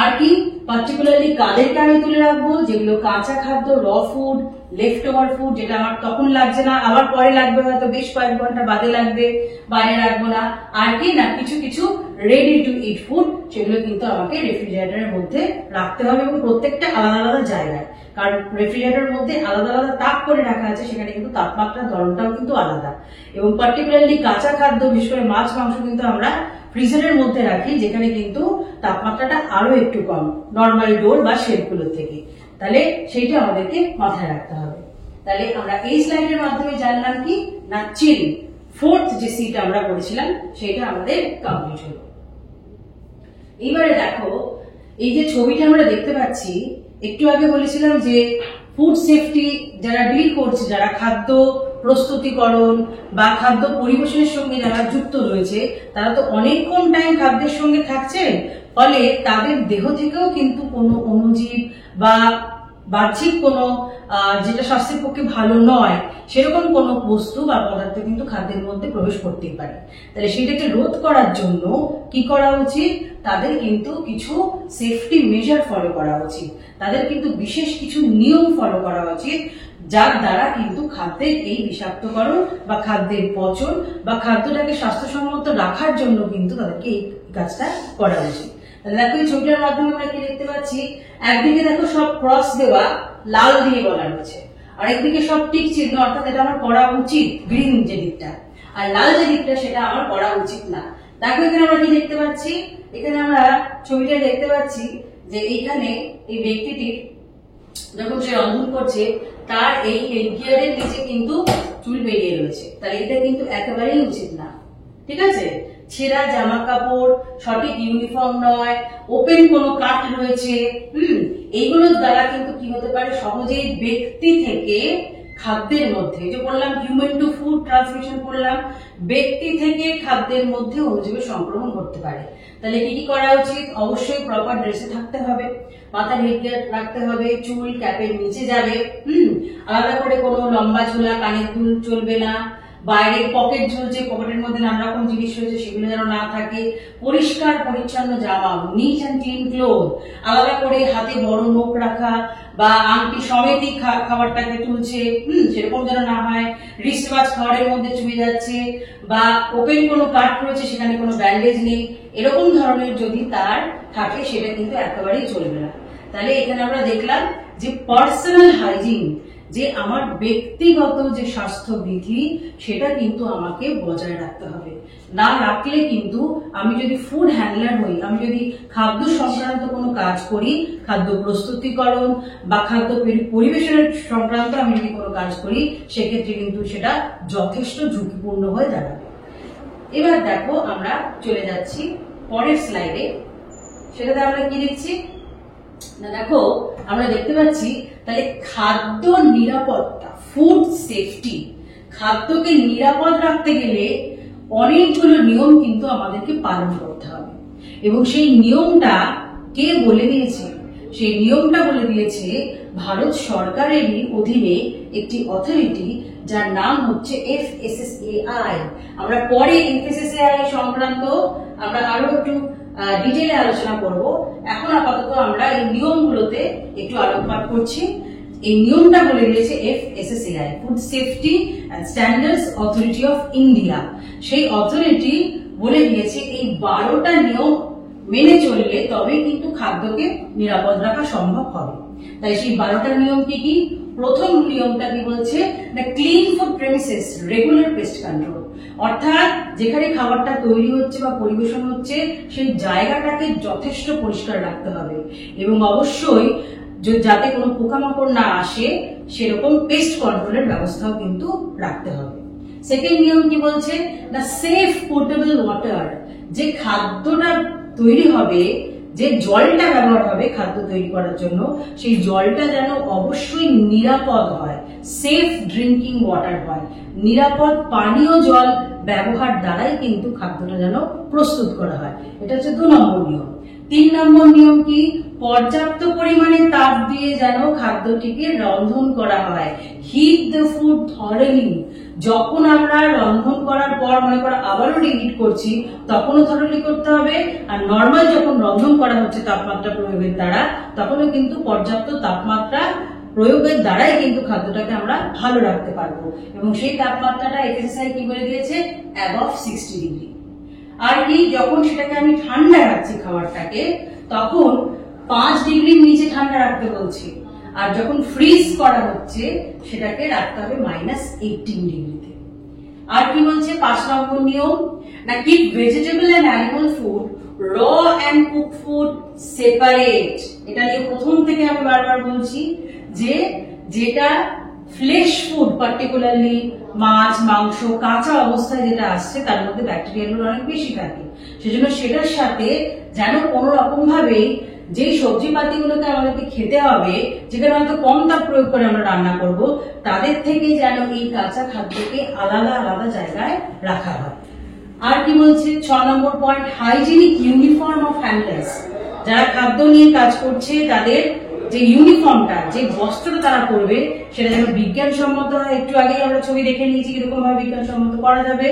আর কি, পার্টিকুলারলি কাদেরকে আমি তুলে রাখবো, যেগুলো কাঁচা খাদ্য, র ফুড, লেফট ওভার ফুড, যেটা আমার তখন লাগছে না, আবার পরে লাগবে, হয়তো বেশ কয়েক ঘন্টা বাদে লাগবে, বাইরে রাখবো না। আর কি না, কিছু কিছু রেডি টু ইট ফুড, সেগুলো কিন্তু আমাকে রেফ্রিজারেটরের মধ্যে রাখতে হবে, এবং প্রত্যেকটা আলাদা আলাদা জায়গায়, কারণ রেফ্রিজারেটরের মধ্যে আলাদা আলাদা তাপ করে রাখা আছে, সেখানে কিন্তু তাপমাত্রার ধরনটাও কিন্তু আলাদা। এবং পার্টিকুলারলি কাঁচা খাদ্য, বিশেষ করে মাছ মাংস কিন্তু আমরা ফ্রিজারের মধ্যে রাখি, যেখানে কিন্তু তাপমাত্রাটা আরো একটু কম নর্মাল ডোর বা শেলফগুলোর থেকে, তাহলে সেইটা আমাদেরকে মাথায় রাখতে হবে। তাহলে আমরা এই স্লাইডের মাধ্যমে জানলাম কি না, চিল, ফোর্থ যে সিটা আমরা পড়েছিলাম সেটা আমাদের কমপ্লিট হলো। এবারে দেখো, এই যে ছবিটা আমরা দেখতে পাচ্ছি, একটু আগে বলেছিলাম যে ফুড সেফটি যারা ডিল করছে, যারা খাদ্য প্রস্তুতিকরণ বা খাদ্য পরিবেশনের সঙ্গে যারা যুক্ত রয়েছে, তারা তো অনেকক্ষণ টাইম খাদ্যের সঙ্গে থাকছে, ফলে তাদের দেহ থেকেও কিন্তু কোনো অণুজীব বা বাহ্যিক কোনো যেটা স্বাস্থ্যের পক্ষে ভালো নয় সেরকম কোনো বস্তু বা পদার্থ কিন্তু খাদ্যের মধ্যে প্রবেশ করতেই পারে। তাহলে সেটাকে রোধ করার জন্য কি করা উচিত, তাদের কিন্তু কিছু সেফটি মেজার ফলো করা উচিত, তাদের কিন্তু বিশেষ কিছু নিয়ম ফলো করা উচিত, যার দ্বারা কিন্তু খাদ্যের এই বিষাক্তকরণ বা খাদ্যের পচন বা খাদ্যটাকে স্বাস্থ্যসম্মত রাখার জন্য কিন্তু তাদেরকে এই কাজটা করা উচিত। দেখো এই ছবিটার মাধ্যমে আমরা কি দেখতে পাচ্ছি, একদিকে দেখো সব ক্রস দেওয়া লাল দিয়ে বলা রয়েছে, আর একদিকে সব টিক চিহ্ন, অর্থাৎ এটা আমার করা উচিত, গ্রিন যে দিকটা, আর লাল যে দিকটা সেটা আমার করা উচিত না। দেখো এখানে আমরা কি দেখতে পাচ্ছি, এখানে আমরা ছবিটা দেখতে পাচ্ছি যে এইখানে এই ব্যক্তিটির যখন সে রন্ধন করছে তার এই হেডগিয়ারের নিচে কিন্তু চুল বেরিয়ে রয়েছে, তাহলে এটা কিন্তু একেবারেই উচিত না, ঠিক আছে। ছেঁড়া জামা কাপড়, সঠিক ইউনিফর্ম নয়, ওপেন কোনো কাট রয়েছে, এইগুলোর দ্বারা কিন্তু কি হতে পারে, সহজেই ব্যক্তি থেকে খাদ্যের মধ্যে, যে বললাম হিউম্যান টু ফুড ট্রান্সমিশন করলাম, ব্যক্তি থেকে খাদ্যের মধ্যে অণুজীবের সংক্রমণ ঘটতে পারে। তাহলে কি কি করা উচিত, অবশ্যই প্রপার ড্রেসে থাকতে হবে, মাথার হেডগিয়ার রাখতে হবে, চুল ক্যাপের নিচে যাবে, আলাদা করে কোনো লম্বা ঝোলা কানের দুল চলবে না, বাইরে পকেট ঝুলছে, পকেটের মধ্যে নানা রকম জিনিস রয়েছে, সেগুলো যেন না থাকে। পরিষ্কার পরিচ্ছন্ন জামা, নিট অ্যান্ড ক্লিন ক্লোথ, আলাদা করে হাতে বড় নোখ রাখা বা আংটি সমেতই খাবারটাকে তুলছে, সেরকম যেন না হয়। রিস্ট ওয়াচ খাবারের মধ্যে চুয়ে যাচ্ছে, বা ওপেন কোনো কাট রয়েছে, সেখানে কোনো ব্যান্ডেজ নেই, এরকম ধরনের যদি তার থাকে সেটা কিন্তু একেবারেই চলবে না। তাহলে এখানে আমরা দেখলাম যে পার্সোনাল হাইজিন, যে আমার ব্যক্তিগত যে স্বাস্থ্যবিধি, সেটা কিন্তু আমাকে বজায় রাখতে হবে। না রাখলে কিন্তু আমি যদি ফুড হ্যান্ডলার হই, আমি যদি খাদ্য সংক্রান্ত কোনো কাজ করি, খাদ্য প্রস্তুতিকরণ বা খাদ্য পরিবেশনের সংক্রান্ত আমি যদি কোনো কাজ করি, সেক্ষেত্রে কিন্তু সেটা যথেষ্ট ঝুঁকিপূর্ণ হয়ে দাঁড়াবে। এবার দেখো আমরা চলে যাচ্ছি পরের স্লাইডে। সেটাতে আমরা কি দেখছি না, দেখো আমরা দেখতে পাচ্ছি তাহলে খাদ্য নিরাপত্তা, ফুড সেফটি, খাদ্যকে নিরাপদ রাখতে গেলে অনেকগুলো নিয়ম কিন্তু আমাদেরকে পালন করতে হবে। এবং সেই নিয়মটা কে বলে দিয়েছে? সেই নিয়মটা বলে দিয়েছে ভারত সরকারেরই অধীনে একটি অথরিটি, যার নাম হচ্ছে FSSAI। আমরা পরে FSSAI সংক্রান্ত আমরা আরো একটু ডিটেইলে আলোচনা করব। এখন আপাতত আমরা এই নিয়মগুলোতে একটু আলোকপাত করছি। এই নিয়মটা বলে দিয়েছে FSSAI, food safety and standards authority of India. সেই অথরিটি বলে দিয়েছে এই 12টা নিয়ম মেনে চললে তবেই কিন্তু খাদ্যকে নিরাপদ রাখা সম্ভব হবে। তাই সেই 12টা নিয়ম কি কি? প্রথম নিয়মটা কি বলছে না, clean food premises, regular pest control. অর্থাৎ যেখানে খাবারটা তৈরি হচ্ছে বা পরিবেশন হচ্ছে, সেই জায়গাটাকে যথেষ্ট পরিষ্কার রাখতে হবে এবং অবশ্যই যাতে কোনো পোকামাকড় না আসে সেরকম পেস্ট কন্ট্রোলের ব্যবস্থাও কিন্তু রাখতে হবে। সেকেন্ড নিয়ম কি বলছে না, সেফ পোর্টেবল ওয়াটার। যে খাদ্যটা তৈরি হবে, যে জলটা ব্যবহার হবে খাদ্য তৈরি করার জন্য, সেই জলটা যেন অবশ্যই নিরাপদ হয়, সেফ ড্রিঙ্কিং ওয়াটার হয়। নিরাপদ পানীয় জল ব্যবহার দ্বারাই কিন্তু খাদ্যটা যেন প্রস্তুত করা হয়। এটা হচ্ছে 2 নম্বর নিয়ম। 3 নম্বর নিয়ম কি? পর্যাপ্ত পরিমাণে তাপ দিয়ে যেন খাদ্যটিকে রন্ধন করা হয়। Heat the food thoroughly. যখন আমরা রন্ধন করার পর মনে করো আবারও রিহিট করছি, তখনও থরলি করতে হবে। আর নর্মাল যখন রন্ধন করা হচ্ছে তাপমাত্রা প্রয়োগের দ্বারা, তখনও কিন্তু পর্যাপ্ত তাপমাত্রা প্রয়োগের দ্বারাই কিন্তু খাদ্যটাকে আমরা ভালো রাখতে পারবো। এবং সেই তাপমাত্রাটা FSSAI কি বলে দিয়েছে? Above 60 degree. আর কি, যখন সেটাকে আমি ঠান্ডা রাখছি খাবারটাকে, তখন 5 ডিগ্রির নিচে ঠান্ডা রাখতে বলছি। আর যখন ফ্রিজ করা হচ্ছে, সেটাকে রাখতে হবে -18 ডিগ্রিতে। আর কি বলছে 5 নম্বর নিয়ম না, keep vegetable and animal food raw and cook food separate. এটা নিয়ে প্রথম থেকে আমি বারবার বলছি যে যেটা ফ্লেশ ফুড, পার্টিকুলারলি মাছ মাংস কাঁচা অবস্থায় যেটা আসছে, তার মধ্যে ব্যাকটেরিয়াগুলো অনেক বেশি থাকে। সেজন্য সেটার সাথে যেন কোনো রকম ভাবে যে সবজি পাতিগুলোকে আমাদেরকে খেতে হবে, যেখানে হয়তো কম তাপ প্রয়োগ করে আমরা রান্না করব, তাদের থেকে যেন এই কাঁচা খাদ্যকে আলাদা আলাদা জায়গায় রাখা হয়। আর কি বলছে 6 নম্বর পয়েন্ট, হাইজিনিক ইউনিফর্ম অফ হ্যান্ডলার্স। যারা খাদ্য নিয়ে কাজ করছে, তাদের যে ইউনিফর্মটা, যে বস্ত্রটা তারা পরবে, সেটা যেন বিজ্ঞানসম্মত হয়। একটু আগেই আমরা ছবি দেখে নিয়েছি কিরকম ভাবে বিজ্ঞানসম্মত করা যাবে।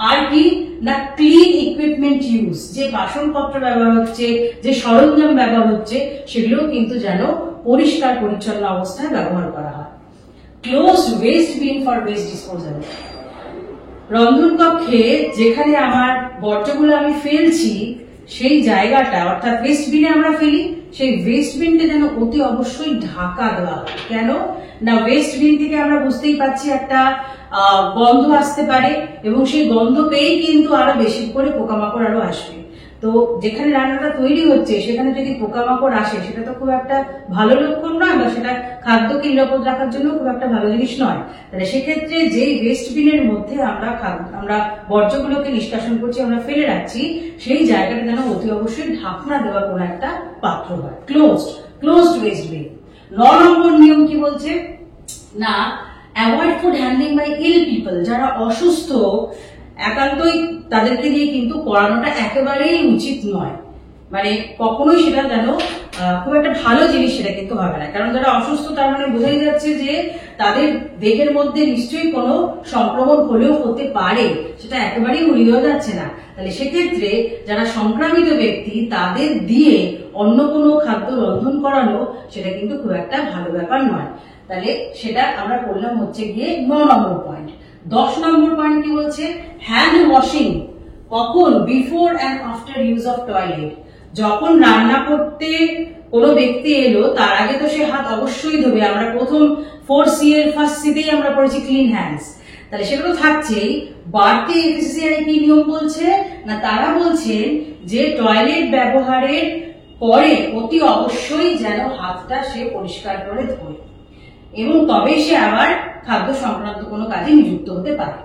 আর কি না, ক্লিন ইকুইপমেন্ট ইউজ। যে বাসনপত্র ব্যবহার হচ্ছে, যে সরঞ্জাম ব্যবহার হচ্ছে, সেগুলো কিন্তু যেন পরিষ্কার পরিচ্ছন্ন অবস্থায় ব্যবহার করা হয়। Close West bin for waste disposal. রন্ধন কক্ষে যেখানে আমার বর্জ্যগুলো আমি ফেলছি, সেই জায়গাটা অর্থাৎ ওয়েস্ট বিনে আমরা ফেলি, সেই ওয়েস্ট বিনটা যেন অতি অবশ্যই ঢাকা দেওয়া হয়। কেন না, ওয়েস্ট বিন থেকে আমরা বুঝতেই পারছি একটা গন্ধ আসতে পারে, এবং সেই গন্ধ পেয়েই কিন্তু আরো বেশি করে পোকামাকড় আরো আসবে। তো যেখানে রান্নাটা তৈরি হচ্ছে, সেখানে যদি পোকামাকড় আসে, সেটা তো খুব একটা ভালো লক্ষণ নয়, বা সেটা খাদ্যকে নিরাপদ রাখার জন্য খুব একটা ভালো জিনিস নয়। তাহলে সেক্ষেত্রে যেই ওয়েস্ট বিনের মধ্যে আমরা বর্জ্যগুলোকে নিষ্কাশন করছি, আমরা ফেলে রাখছি, সেই জায়গাটা যেন অতি অবশ্যই ঢাকনা দেওয়া কোনো একটা পাত্র হয়, ক্লোজড ওয়েস্ট বিন। 9 নম্বর নিয়ম কি বলছে না, avoid food handling by ill people. যারা অসুস্থ, একান্তই তাদেরকে দিয়ে কিন্তু করানোটা একেবারেই উচিত নয়। মানে কখনোই সেটা যেন খুব একটা ভালো জিনিস সেটা কিন্তু হবে না। কারণ যারা অসুস্থ তার মানে বোঝাই যাচ্ছে যে তাদের দেহের মধ্যে নিশ্চয়ই কোনো সংক্রমণ হলেও হতে পারে, সেটা একেবারেই উড়িয়ে দেওয়া যাচ্ছে না। তাহলে সেক্ষেত্রে যারা সংক্রামিত ব্যক্তি তাদের দিয়ে অন্য কোনো খাদ্য রন্ধন করানো সেটা কিন্তু খুব একটা ভালো ব্যাপার নয়। তাহলে সেটা আমরা করলাম হচ্ছে গিয়ে 9 নম্বর পয়েন্ট। 10 নম্বর পয়েন্ট কি বলছে? হ্যান্ড ওয়াশিং কখন? Before and after use of toilet. যখন রান্না করতে কোনো ব্যক্তি এলো তার আগে তো সে হাত অবশ্যই ধোবে। আমরা প্রথম 4C এর ফার্স্ট সিতেই আমরা পড়েছি ক্লিন হ্যান্ডস। তাহলে সেগুলো থাকছেই। বাড়তি এফএসএসসিআই কি নিয়ম বলছে না, তারা বলছেন যে টয়লেট ব্যবহারের পরে অতি অবশ্যই যেন হাতটা সে পরিষ্কার করে ধোয় এবং তবেই সে আবার খাদ্য সংক্রান্ত কোনো কাজে নিযুক্ত হতে পারে।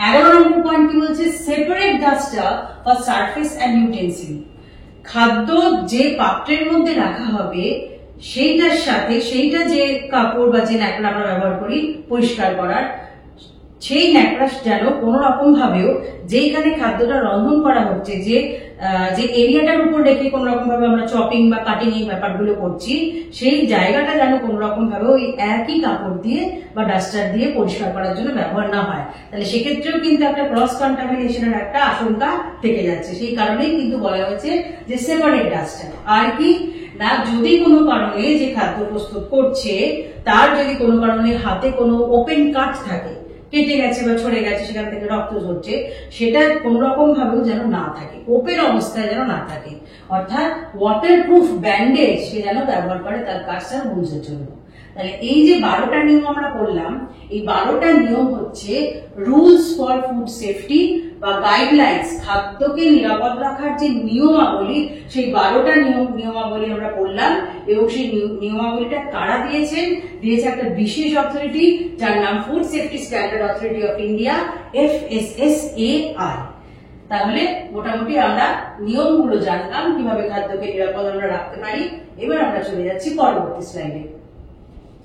11 নম্বর পয়েন্ট কি বলছে? Separate duster for surface and utensil. খাদ্য যে পাত্রের মধ্যে রাখা হবে সেইটার সাথে সেইটা যে কাপড় বা যে ন্যাকড়া আমরা ব্যবহার করি পরিষ্কার করার, সেই ন্যাকড়া যেন কোনো রকম ভাবেও যেখানে খাদ্যটা রন্ধন করা হচ্ছে যে এরিয়াটার উপর রেখে কোন রকম ভাবে আমরা চপিং বা কাটিং এই ব্যাপারগুলো করছি, সেই জায়গাটা যেন কোন রকম ভাবে ওই একই কাপড় দিয়ে বা ডাস্টার দিয়ে পরিষ্কার করার জন্য ব্যবহার না হয়। তাহলে সেক্ষেত্রেও কিন্তু একটা ক্রস কন্টামিনেশনের একটা আশঙ্কা থেকে যাচ্ছে। সেই কারণেই কিন্তু বলা হয়েছে যে সেপারেট ডাস্টার। আর কি না, যদি কোনো কারণে যে খাদ্য প্রস্তুত করছে তার যদি কোনো কারণে হাতে কোনো ওপেন কাট থাকে, কেটে গেছে বা ছড়ে গেছে, সেখান থেকে রক্ত ঝরছে, সেটা কোন রকম ভাবেও যেন না থাকে, ওপেন অবস্থায় যেন না থাকে। অর্থাৎ ওয়াটারপ্রুফ ব্যান্ডেজ সে যেন ব্যবহার করে তার কাজটার বুঝার জন্য। তাহলে এই যে 12টা নিয়ম আমরা করলাম, এই 12টা নিয়ম হচ্ছে রুলস ফর ফুড সেফটি বা গাইডলাইন্স, খাদ্যকে নিরাপদ রাখার যে নিয়মাবলী, সেই 12টা নিয়মাবলী আমরা করলাম। এবং সেই নিয়মাবলীটা কারা দিয়েছেন? দিয়েছে একটা বিশেষ অথরিটি যার নাম food safety standard authority of India, FSSAI। তাহলে মোটামুটি আমরা নিয়মগুলো জানলাম কিভাবে খাদ্যকে নিরাপদ আমরা রাখতে পারি। এবার আমরা চলে যাচ্ছি পরবর্তী স্লাইডে।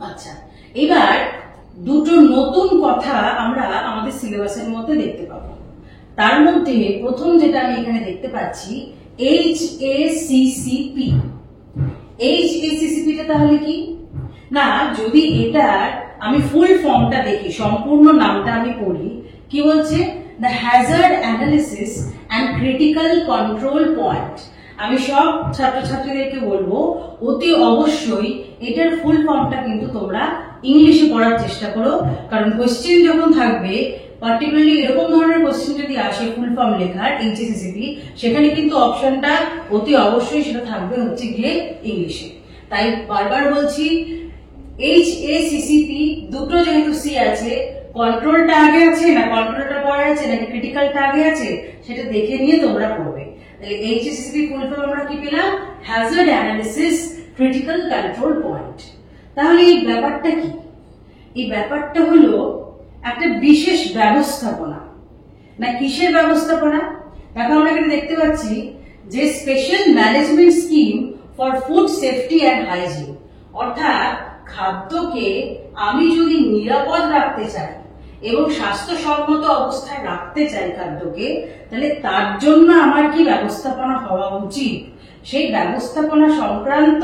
আচ্ছা, এবার দুটো নতুন কথা আমরা আমাদের সিলেবাসের মধ্যে দেখতে পাবো। তার মধ্যে প্রথম যেটা আমি এখানে দেখতে পাচ্ছি HACCP। HACCP টা তাহলে কি না, যদি এটার আমি ফুল ফর্মটা দেখি, সম্পূর্ণ নামটা আমি পড়ি, কি বলছে? The Hazard analysis and critical control point. আমি সব ছাত্রছাত্রীদেরকে বলবো অতি অবশ্যই এটার ফুল ফর্মটা কিন্তু তোমরা ইংলিশে পড়ার চেষ্টা করো। কারণ কোয়েশ্চেন যখন থাকবে, পার্টিকুলারলি এরকম ধরনের কোয়েশ্চেন যদি আসে ফুল ফর্ম লেখার HACCP, সেখানে কিন্তু অপশনটা অতি অবশ্যই সেটা থাকবে হচ্ছে গিয়ে ইংলিশে। তাই বারবার বলছি HACCP দুটো যেহেতু সি আছে, কন্ট্রোলটা আগে আছে না কন্ট্রোলটা পরে আছে নাকি ক্রিটিক্যালটা আগে আছে, সেটা দেখে নিয়ে তোমরা পড়বে। তাহলে HACCP ফুল ফর্ম আমরা কি পেলাম? Hazard analysis critical control point. তাহলে এই ব্যাপারটা কি? এই ব্যাপারটা হলো একটা বিশেষ ব্যবস্থাপনা। না কিসের ব্যবস্থাপনা? দেখো আমরা এখানে দেখতে পাচ্ছি যে special management scheme for food safety and hygiene. অর্থাৎ খাদ্যকে আমি যদি নিরাপদ রাখতে চাই এবং স্বাস্থ্যসম্মত অবস্থায় রাখতে চাই খাদ্যকে, তাহলে তার জন্য আমার কি ব্যবস্থাপনা হওয়া উচিত, সেই ব্যবস্থাপনা সংক্রান্ত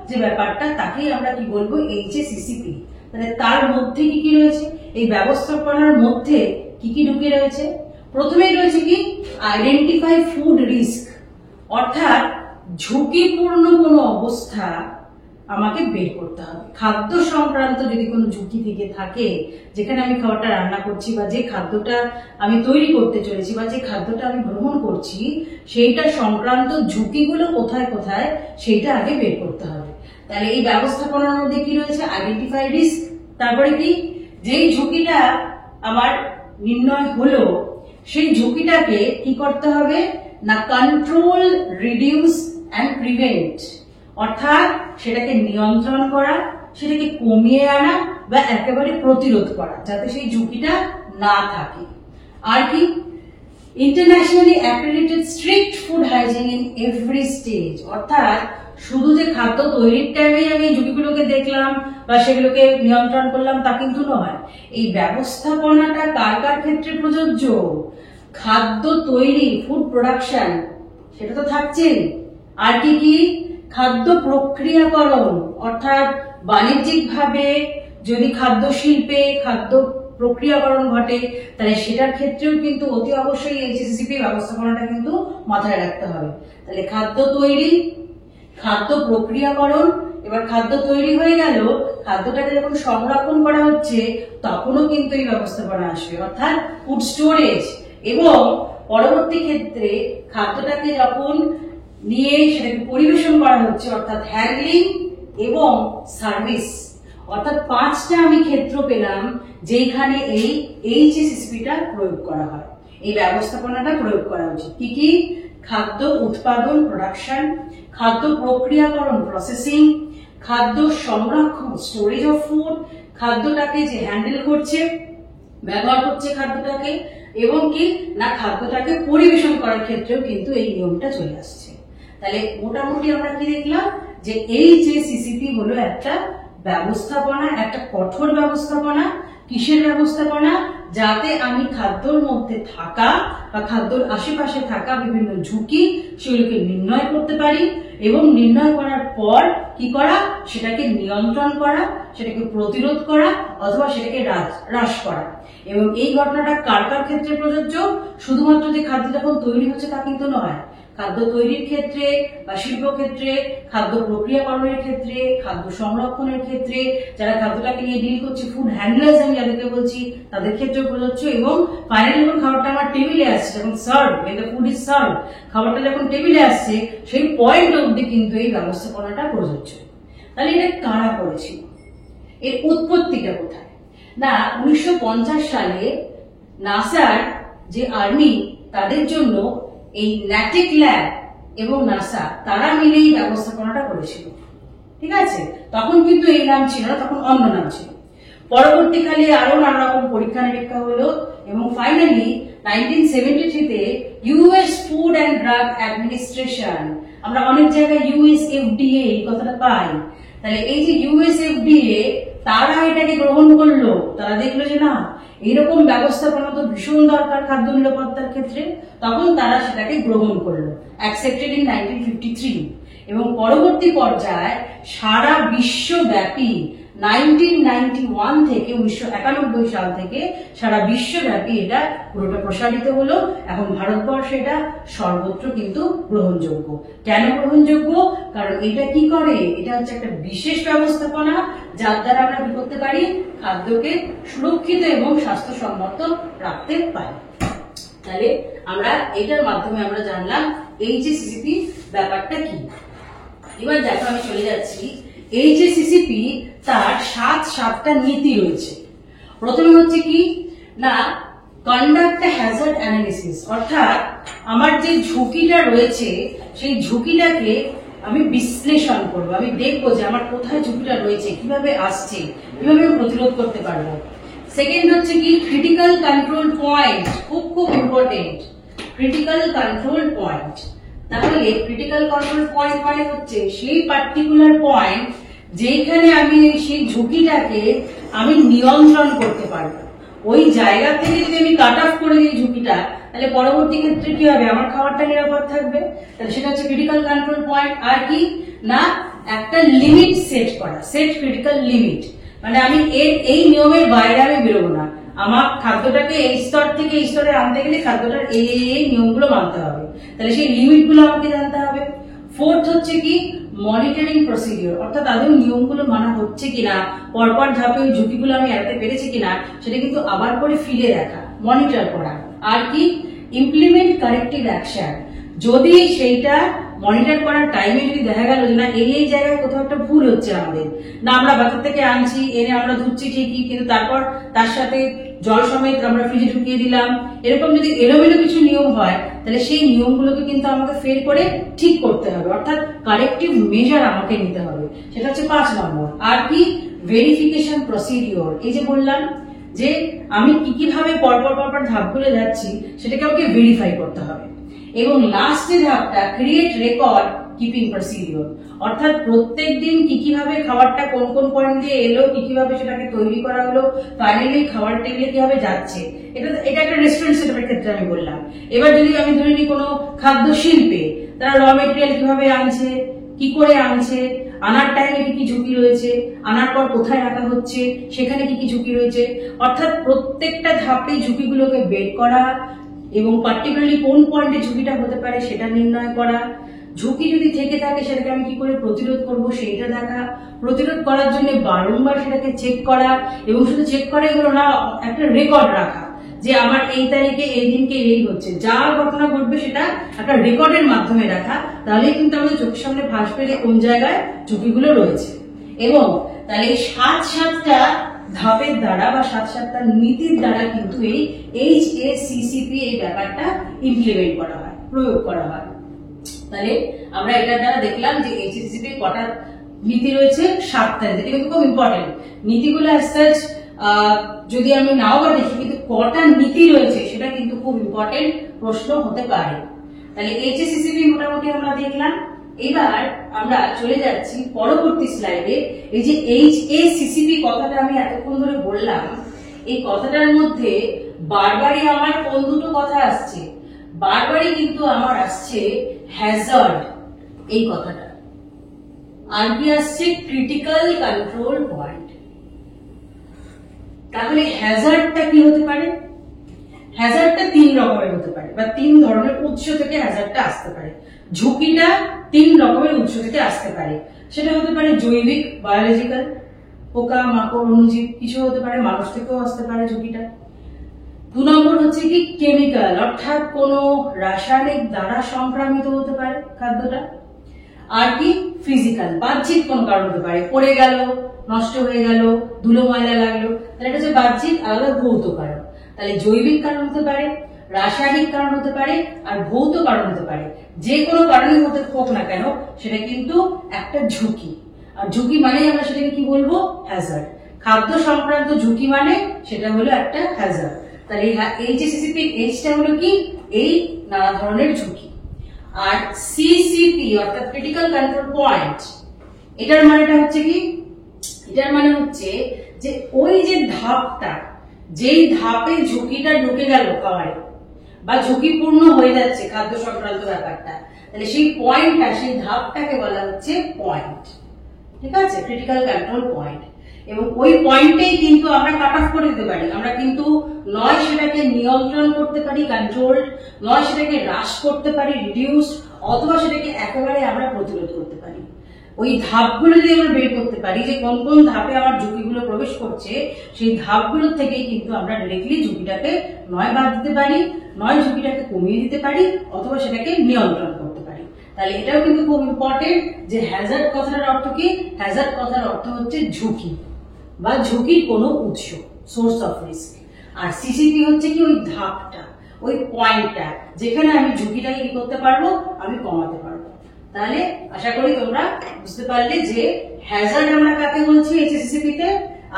যে ব্যাপারটা তাকেই আমরা কি বলবো? HACCP। তাহলে তার মধ্যে কি কি রয়েছে? এই ব্যবস্থাপনার মধ্যে কি কি ঢুকে রয়েছে? প্রথমেই রয়েছে কি? Identify food risk. অর্থাৎ ঝুঁকিপূর্ণ কোনো অবস্থা আমাকে বের করতে হবে। খাদ্য সংক্রান্ত যদি কোনো ঝুঁকি থেকে থাকে, যেখানে আমি খাবারটা রান্না করছি বা যে খাদ্যটা আমি তৈরি করতে চলেছি বা যে খাদ্যটা আমি গ্রহণ করছি, সেইটা সংক্রান্ত ঝুঁকিগুলো কোথায় কোথায় সেইটা আগে বের করতে হবে। তাহলে এই ব্যবস্থাপনার মধ্যে কি রয়েছে? Identify risk. তারপরে কি? যেই ঝুঁকিটা আমার নির্ণয় হলো, সেই ঝুঁকিটাকে কি করতে হবে না কন্ট্রোল, রিডিউস অ্যান্ড প্রিভেন্ট। অর্থাৎ সেটাকে নিয়ন্ত্রণ করা, সেটাকে কমিয়ে আনা বা একেবারে প্রতিরোধ করা, যাতে সেই ঝুঁকিটা না থাকে। আর কি? Internationally accredited strict food hygiene in every stage. অর্থাৎ শুধু যে খাদ্য তৈরির টাইমে আমি ঝুঁকিগুলোকে দেখলাম বা সেগুলোকে নিয়ন্ত্রণ করলাম তা কিন্তু নয়। এই ব্যবস্থাপনাটা কার কার ক্ষেত্রে প্রযোজ্য? খাদ্য তৈরি, ফুড প্রোডাকশন, সেটা তো থাকছেই। আর কি খাদ্য প্রক্রিয়াকরণ, অর্থাৎ বাণিজ্যিকভাবে যদি খাদ্য শিল্পে খাদ্য প্রক্রিয়াকরণ ঘটে তাহলে সেটার ক্ষেত্রেও কিন্তু অতি অবশ্যই এইচএসিসিপি ব্যবস্থাপনাটা কিন্তু মাথায় রাখতে হবে। তাহলে খাদ্য তৈরি, খাদ্য প্রক্রিয়াকরণ, এবার খাদ্য তৈরি হয়ে গেল, খাদ্যটাকে যখন সংরক্ষণ করা হচ্ছে তখনও কিন্তু এই ব্যবস্থাপনা আসবে, অর্থাৎ ফুড স্টোরেজ, এবং পরবর্তী ক্ষেত্রে খাদ্যটাকে যখন নিয়ে সেটাকে পরিবেশন করা হচ্ছে অর্থাৎ হ্যান্ডলিং এবং সার্ভিস, অর্থাৎ 5টা আমি ক্ষেত্র পেলাম যেখানে এই এইচএসিসিপিটা প্রয়োগ করা হয়, এই ব্যবস্থাপনাটা প্রয়োগ করা উচিত। কি খাদ্য উৎপাদন প্রোডাকশন, খাদ্য প্রক্রিয়াকরণ প্রসেসিং, খাদ্য সংরক্ষণ স্টোরেজ অফ ফুড, খাদ্যটাকে যে হ্যান্ডেল করছে ব্যবহার করছে খাদ্যটাকে, এবং কি না খাদ্যটাকে পরিবেশন করার ক্ষেত্রেও কিন্তু এই নিয়মটা চলে আসছে। তাহলে মোটামুটি আমরা কি দেখলাম যে এইচএসিসিপি হলো একটা ব্যবস্থাপনা, একটা কঠোর ব্যবস্থাপনা। কিসের ব্যবস্থাপনা? যাতে আমি খাদ্যর মধ্যে থাকা বা খাদ্যর আশেপাশে থাকা বিভিন্ন ঝুঁকি সেগুলোকে নির্ণয় করতে পারি, এবং নির্ণয় করার পর কি করা, সেটাকে নিয়ন্ত্রণ করা, সেটাকে প্রতিরোধ করা অথবা সেটাকে হ্রাস করা। এবং এই ঘটনাটা কার কার ক্ষেত্রে প্রযোজ্য? শুধুমাত্র যে খাদ্য যখন তৈরি হচ্ছে তা কিন্তু নয়, খাদ্য তৈরির ক্ষেত্রে বা শিল্প ক্ষেত্রে, খাদ্য প্রক্রিয়াকরণের ক্ষেত্রে, খাদ্য সংরক্ষণের ক্ষেত্রে, যারা খাদ্যটাকে নিয়ে ডিল করছে ফুড হ্যান্ডলার্স আমি যাদেরকে বলছি তাদের ক্ষেত্রে প্রযোজ্য। এবং ফাইনালি যখন খাবারটা আমার টেবিলে আসছে, যখন serve, the food is serve, খাবারটা যখন টেবিলে আসছে সেই পয়েন্ট অবধি কিন্তু এই ব্যবস্থাপনাটা প্রযোজ্য। তাহলে এটা কারা করেছিল? এর উৎপত্তিটা কোথায়? না 1950 সালে নাসার যে আর্মি তাদের জন্য এই ন্যাটিক ল্যাব এবং নাসা তারা মিলে এই ব্যবস্থাপনাটা করেছিল। ঠিক আছে, তখন কিন্তু এই নাম ছিল না, তখন অন্য নাম ছিল। পরবর্তীকালে আরো নানা রকম পরীক্ষা নিরীক্ষা হলো এবং ফাইনালি 1973-তে US food and drug administration, আমরা অনেক জায়গায় ইউএসএফডিএ এই কথাটা পাই। তাহলে এই যে ইউএসএফডিএ তারা এটাকে গ্রহণ করলো, তারা দেখলো যে না এইরকম ব্যবস্থাপনা তো ভীষণ দরকার খাদ্য নিরাপত্তার ক্ষেত্রে, তখন তারা সেটাকে গ্রহণ করলো, অ্যাকসেপ্টেড ইন 1953। এবং পরবর্তী পর্যায়ে সারা বিশ্বব্যাপী 1991 থেকে 1991 সাল থেকে সারা বিশ্বব্যাপী এটা পুরোটা প্রসারিত হলো। এখন ভারতবর্ষে এটা সর্বত্র কিন্তু গ্রহণযোগ্য। কেন গ্রহণযোগ্য? কারণ এটা কি করে, এটা হচ্ছে একটা বিশেষ ব্যবস্থাপনা যার দ্বারা আমরা কি করতে পারি, খাদ্যকে সুরক্ষিত এবং স্বাস্থ্যসম্মত রাখতে পারি। তাহলে আমরা এটার মাধ্যমে আমরা জানলাম এইচএসিসিপি ব্যাপারটা কি। এবার দেখো আমি চলে যাচ্ছি, এইচএসিসিপি তার 7টা নীতি রয়েছে। প্রথমে হচ্ছে কি না কন্ডাক্ট এ হ্যাজার্ড অ্যানালিসিস, অর্থাৎ আমার যে ঝুঁকিটা রয়েছে সেই ঝুঁকিটাকে আমি বিশ্লেষণ করব, আমি দেখবো যে আমার কোথায় ঝুঁকিটা রয়েছে, কিভাবে আসছে, কিভাবে আমি প্রতিরোধ করতে পারবো। সেকেন্ড হচ্ছে কি ক্রিটিক্যাল কন্ট্রোল পয়েন্ট, খুব খুব ইম্পর্টেন্ট, ক্রিটিক্যাল কন্ট্রোল পয়েন্ট। তাহলে ক্রিটিক্যাল কন্ট্রোল পয়েন্ট মানে হচ্ছে সেই পার্টিকুলার পয়েন্ট যেখানে আমি সেই ঝুঁকিটাকে আমি নিয়ন্ত্রণ করতে পারবো। ওই জায়গা থেকে যদি আমি কাট অফ করে দিই ঝুঁকিটা, তাহলে পরবর্তী ক্ষেত্রে কি হবে, আমার খাবারটা নিরাপদ থাকবে। তাহলে সেটা হচ্ছে ক্রিটিক্যাল কন্ট্রোল পয়েন্ট। আর কি না একটা লিমিট সেট করা, সেট ক্রিটিক্যাল লিমিট, মানে আমি এই নিয়মের বাইরে আমি বেরোবো না, আমার খাদ্যটাকে এই স্তর থেকে এই স্তরে আনতে গেলে খাদ্যটার এই নিয়মগুলো মানতে হবে, তাহলে সেই লিমিটগুলো আমাকে জানতে হবে। ফোর্থ হচ্ছে কি মনিটরিং প্রসিডিওর, অর্থাৎ তাদের নিয়মগুলো মানা হচ্ছে কিনা, পরপর ধাপে ওই ঝুঁকিগুলো আমি এড়াতে পেরেছি কিনা সেটা কিন্তু আবার করে ফিরে দেখা, মনিটর করা। আর কি ইমপ্লিমেন্ট কারেক্টিভ অ্যাকশন, যদি সেইটা মনিটর করার টাইমে যদি দেখা গেল যে না এই জায়গায় কোথাও একটা ভুল হচ্ছে আমাদের, না আমরা বাজার থেকে আনছি এনে আমরা ধুচ্ছি ঠিকই, কিন্তু তারপর তার সাথে জল সমেত আমরা ফ্রিজে ঢুকিয়ে দিলাম, এরকম যদি এলোমেলো কিছু নিয়ম হয় তাহলে সেই নিয়মগুলোকে কিন্তু আমাকে ফের করে ঠিক করতে হবে, অর্থাৎ কারেক্টিভ মেজার আমাকে নিতে হবে। সেটা হচ্ছে 5 নম্বর। আর কি ভেরিফিকেশন প্রসিডিওর, এই যে বললাম যে আমি কি ভাবে পরপর ধাপগুলো যাচ্ছি সেটাকে আমাকে ভেরিফাই করতে হবে। এবং লাস্ট যে ধাপটা ক্রিয়েট রেকর্ড কিপিং প্রসিডিওর, অর্থাৎ প্রত্যেকদিন কি কিভাবে খাবারটা কোন কোন পয়েন্ট দিয়ে এলো, কি কিভাবে সেটাকে তৈরি করা হলো, ফাইনালি খাবার টেবিলে কিভাবে যাচ্ছে। এটা একটা রেস্টুরেন্ট সেটআপের ক্ষেত্রে আমি বললাম। এবার যদি আমি ধরে নিই কোনো খাদ্য শিল্পে তারা র মেটেরিয়াল কিভাবে আনছে, কি করে আনছে, আনার টাইমে কি কি ঝুঁকি রয়েছে, আনার পর কোথায় রাখা হচ্ছে সেখানে কি কি ঝুঁকি রয়েছে, অর্থাৎ প্রত্যেকটা ধাপে ঝুঁকিগুলোকে বের করা এবং পার্টিকুলারলি কোন পয়েন্টে ঝুঁকিটা হতে পারে সেটা নির্ণয় করা, ঝুঁকি যদি থেকে থাকে সেটাকে আমি কি করে প্রতিরোধ করব সেইটা দেখা, প্রতিরোধ করার জন্য বারংবার সেটাকে চেক করা, এবং শুধু চেক করা এগুলো না, একটা রেকর্ড রাখা যে আমার এই তারিখে এই দিনকে এই হচ্ছে, যা ঘটনা ঘটবে সেটা একটা রেকর্ডের মাধ্যমে রাখা, তাহলে কিন্তু আমাদের চোখের সামনে ভাসবে যে কোন জায়গায় ঝুঁকিগুলো রয়েছে। এবং তাহলে সাতটা ধাপের দ্বারা বা সাতটা নীতির দ্বারা কিন্তু এই HACCP এই ব্যাপারটা ইমপ্লিমেন্ট করা হয়, প্রয়োগ করা হয়। তাহলে আমরা এটার দ্বারা দেখলাম যে HACCP কটা নীতি রয়েছে, 7টা, যেটা কিন্তু খুব ইম্পর্টেন্ট। নীতিগুলো অ্যাজ সাচ যদি আমি নাও বা দেখি, কিন্তু কটা নীতি রয়েছে সেটা কিন্তু খুব ইম্পর্টেন্ট প্রশ্ন হতে পারে। তাহলে HACCP মোটামুটি আমরা দেখলাম। এবার আমরা চলে যাচ্ছি পরবর্তী স্লাইডে। এই যে HACCP কথাটা আমি এতক্ষণ ধরে বললাম, এই কথাটার মধ্যে বারবারই আমার কোন দুটো কথা আসছে, বারবারই কিন্তু আমার আসছে হ্যাজার্ড এই কথাটা, আর কি আসছে ক্রিটিক্যাল কন্ট্রোল পয়েন্ট। তাহলে হ্যাজার্ডটা কি হতে পারে? হ্যাজার্ডটা 3 রকমের হতে পারে, বা 3 ধরনের উৎস থেকে হ্যাজার্ডটা আসতে পারে। ঝুঁকিটা 3 রকমের উৎস থেকে আসতে পারে। সেটা হতে পারে জৈবিক, বায়োলজিক্যাল, পোকা মাকড় অণুজীব, কিছু হতে পারে মানুষ থেকেও আসতে পারে ঝুঁকিটা। 2 নম্বর হচ্ছে কি কেমিক্যাল, অর্থাৎ কোনো রাসায়নিক দ্বারা সংক্রামিত হতে পারে খাদ্যটা। আর কি ফিজিক্যাল, বাহ্যিক কোনো কারণ হতে পারে, পড়ে গেল, নষ্ট হয়ে গেল, ধুলো ময়লা লাগলো, তাহলে এটা হচ্ছে বাহ্যিক, আলাদা ভৌত কারণ। তাহলে জৈবিক কারণ হতে পারে, রাসায়নিক কারণ হতে পারে, আর ভৌত কারণ হতে পারে। যে কোনো কারণে হতে হোক না কেন সেটা কিন্তু একটা ঝুঁকি। আর ঝুঁকি মানে আমরা সেটাকে কি বলবো? হ্যাজার্ড। খাদ্য সংক্রান্ত ঝুঁকি মানে সেটা হলো একটা হ্যাজার্ড। তাহলে HACCP এইচটা হলো কি এই নানা ধরনের ঝুঁকি। আর CCP অর্থাৎ ক্রিটিক্যাল কন্ট্রোল পয়েন্ট, এটার মানেটা হচ্ছে কি, এটার মানে হচ্ছে যে ওই যে ধাপটা, যেই ধাপে ঝুঁকিটা ঢুকে গেল খাবারে বা ঝুঁকিপূর্ণ হয়ে যাচ্ছে খাদ্য সংক্রান্ত ব্যাপারটা, তাহলে সেই পয়েন্টটা, সেই ধাপটাকে বলা হচ্ছে পয়েন্ট। ঠিক আছে, ক্রিটিক্যাল কন্ট্রোল পয়েন্ট। এবং ওই পয়েন্টেই কিন্তু আমরা কাট অফ করে দিতে পারি। আমরা কিন্তু নয় সেটাকে নিয়ন্ত্রণ করতে পারি, কন্ট্রোল, নয় সেটাকে হ্রাস করতে পারি, রিডিউস, অথবা সেটাকে একেবারে আমরা প্রতিরোধ করতে পারি। ওই ধাপগুলো যদি আমরা বের করতে পারি যে কোন কোন ধাপে আমার ঝুঁকিগুলো প্রবেশ করছে, সেই ধাপগুলোর থেকেই কিন্তু আমরা ডিরেক্টলি ঝুঁকিটাকে নয় বাদ দিতে পারি, নয় ঝুঁকিটাকে কমিয়ে দিতে পারি, অথবা সেটাকে নিয়ন্ত্রণ করতে পারি। তাহলে এটাও কিন্তু খুব ইম্পর্টেন্ট যে হ্যাজার্ড কথাটার অর্থ কি? হ্যাজার্ড কথার অর্থ হচ্ছে ঝুঁকি বা ঝুঁকির কোনো উৎস, সোর্স অফ রিস্ক। আর CCP হচ্ছে কি ওই ধাপটা, ওই পয়েন্টটা যেখানে আমি ঝুঁকিটাকে কি করতে পারবো, আমি কমাতে পারবো। তাহলে আশা করি তোমরা বুঝতে পারলে যে হ্যাজার্ড আমরা কাকে বলছি HACCP তে,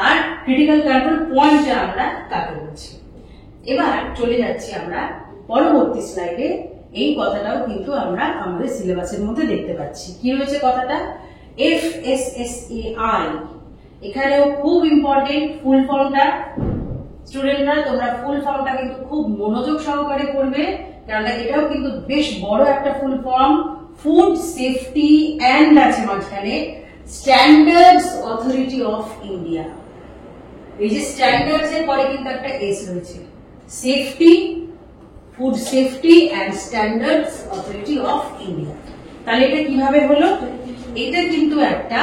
আর ক্রিটিক্যাল কন্ট্রোল পয়েন্ট আমরা কাকে বলছি। এবার চলে যাচ্ছি আমরা পরবর্তী স্লাইডে। এই কথাটাও কিন্তু আমরা আমাদের সিলেবাসের মধ্যে দেখতে পাচ্ছি। কি রয়েছে কথাটা? FSSAI। এখানেও খুব ইম্পর্টেন্ট ফুল ফর্মটা। স্টুডেন্টরা তোমরা ফুল ফর্মটা কিন্তু খুব মনোযোগ সহকারে পড়বে, কারণ এটাও কিন্তু বেশ বড় একটা full form. Food safety and আছে মাঝখানে স্ট্যান্ডার্ডস অথরিটি অফ ইন্ডিয়া। এই যে স্ট্যান্ডার্ডস এর পরে কিন্তু একটা এস রয়েছে, safety, food safety and standards authority of India. তাহলে এটা কিভাবে হলো? এটা কিন্তু একটা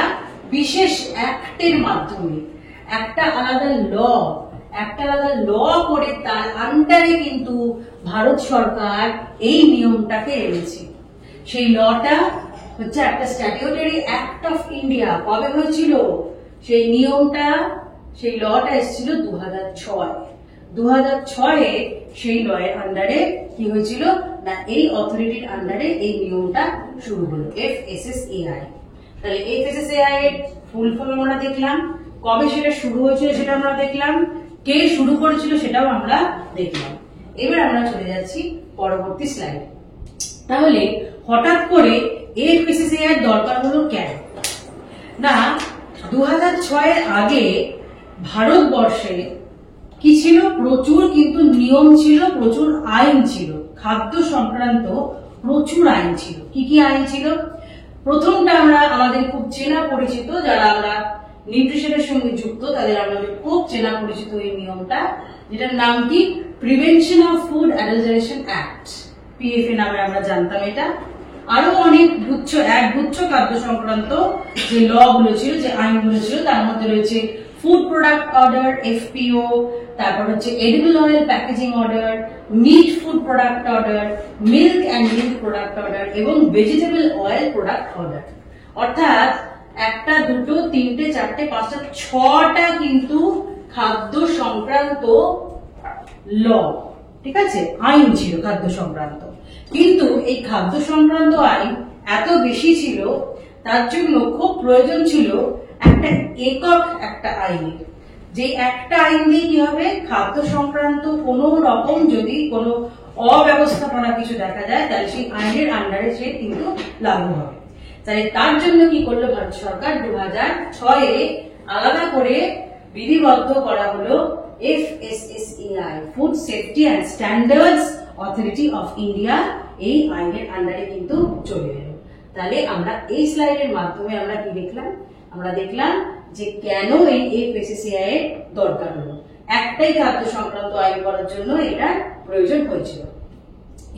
বিশেষ অ্যাক্টের মাধ্যমে একটা আলাদা ল করে তার আন্ডারে কিন্তু ভারত সরকার এই নিয়মটাকে এনেছে। সেই লটা হচ্ছে একটা স্ট্যাটিউটরি অ্যাক্ট অফ ইন্ডিয়া। কবে হয়েছিল সেই নিয়মটা? সেই লটা এসেছিল 2006-এ। সেই লয়ের আন্ডারে কি হয়েছিল না, এই অথরিটির আন্ডারে এই নিয়মটা শুরু হলো, FSSAI। তাহলে FSSAI এর ফুল ফর্ম আমরা দেখলাম, কবে সেটা শুরু হয়েছিল সেটা আমরা দেখলাম, কে শুরু করেছিল সেটাও আমরা দেখলাম। এবার আমরা চলে যাচ্ছি পরবর্তী স্লাইড। তাহলে হঠাৎ করে এফএসএসএআই এর দরকার হলো কেন? না, 2006 আগে ভারতবর্ষে কি ছিল? প্রচুর কিন্তু নিয়ম ছিল, প্রচুর আইন ছিল, খাদ্য সংক্রান্ত প্রচুর আইন ছিল। কি কি আইন ছিল? প্রথমটা আমরা আমাদের খুব চেনা পরিচিত, যারা আমরা নিউট্রিশনের সঙ্গে যুক্ত তাদের আমাদের খুব চেনা পরিচিত এই নিয়মটা, যেটার নাম কি? Prevention of food adulteration act, PFA নামে আমরা জানতাম এটা। আরো অনেক গুচ্ছ খাদ্য সংক্রান্ত যে ল গুলো ছিল, যে আইনগুলো ছিল, তার মধ্যে রয়েছে ফুড প্রোডাক্ট অর্ডার, এফপিও, তারপর হচ্ছে edible oil packaging order, meat food product order, milk and milk product order এবং ভেজিটেবল অয়েল প্রোডাক্ট অর্ডার। অর্থাৎ একটা, দুটো, তিনটে, চারটে, পাঁচটা, 6টা কিন্তু খাদ্য সংক্রান্ত ল, ঠিক আছে, আইন ছিল খাদ্য সংক্রান্ত। কিন্তু এই খাদ্য সংক্রান্ত আইন এত বেশি ছিল, তার জন্য খুব প্রয়োজন ছিল একটা একক একটা আইনের। যে একটা আইন দিয়ে কি হবে? খাদ্য সংক্রান্ত কোনো রকম যদি কোনো অব্যবস্থাপনা কিছু দেখা যায়, তাহলে সেই আইনের আন্ডারে সে কিন্তু লাগু হবে। তাই তার জন্য কি করলো ভারত সরকার? 2006 আলাদা করে বিধিবদ্ধ করা হলো FSSAI, food safety and standards authority of India. এই আইনের আন্ডারে কিন্তু চলে এলো। তাহলে আমরা এই স্লাইডের মাধ্যমে আমরা কি দেখলাম? আমরা দেখলাম যে কেন এই এফএসএসএআই এর দরকার হলো। একটাই খাদ্য সংক্রান্ত আইন করার জন্য এটা প্রয়োজন হয়েছিল।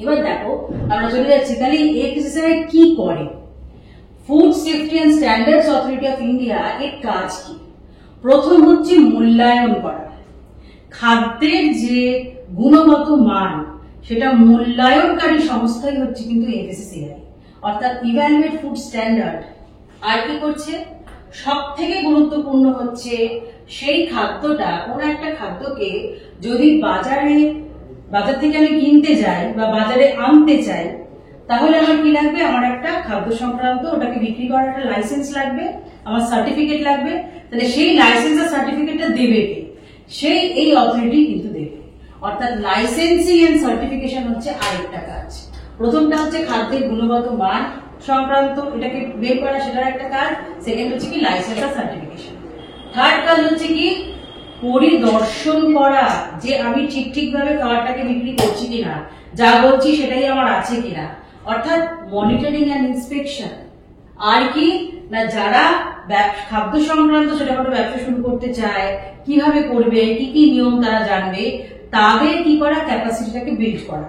এবার দেখো, আমরা চলে যাচ্ছি তাহলে এফএসএসএআই কি করে। Food safety and standards authority of India এর কাজ কি? প্রথম হচ্ছে মূল্যায়ন করা। খাদ্যের যে গুণগত মান, সেটা মূল্যায়নকারী সংস্থাই হচ্ছে কিন্তু এফএসএসএআই, অর্থাৎ ইভ্যালুয়েট ফুড স্ট্যান্ডার্ড। আর কি করছে? সব থেকে গুরুত্বপূর্ণ হচ্ছে সেই খাদ্যটা, কোন একটা খাদ্যকে যদি বাজার থেকে আমি কিনতে যাই বা বাজারে আনতে চাই, তাহলে আমার কি লাগবে? আমার একটা খাদ্য সংক্রান্ত ওটাকে বিক্রি করার একটা লাইসেন্স লাগবে, আমার সার্টিফিকেট লাগবে। তাহলে সেই লাইসেন্স আর সার্টিফিকেটটা দেবে কে? সেই এই অথরিটি কিন্তু দেবে। অর্থাৎ লাইসেন্সিং এন্ড সার্টিফিকেশন হচ্ছে আরেকটা কাজ। প্রথমটা হচ্ছে খাদ্যের গুণগত মান সংক্রান্ত এটাকে বের করা, সেটার একটা কাজ। সেকেন্ড হচ্ছে কি? লাইসেন্স আর সার্টিফিকেশন। থার্ড কাজ হচ্ছে কি? পরিদর্শন করা, যে আমি ঠিক ভাবে খাবারটাকে বিক্রি করছি কিনা, যা বলছি সেটাই আমার আছে কিনা, অর্থাৎ মনিটরিং অ্যান্ড ইন্সপেকশন। আর কি না, যারা খাদ্য সংক্রান্ত ছোটখাটো ব্যবসা শুরু করতে চায়, কিভাবে করবে, কি কি নিয়ম তারা জানবে, তাদের কি করা? ক্যাপাসিটিটাকে বিল্ড করা,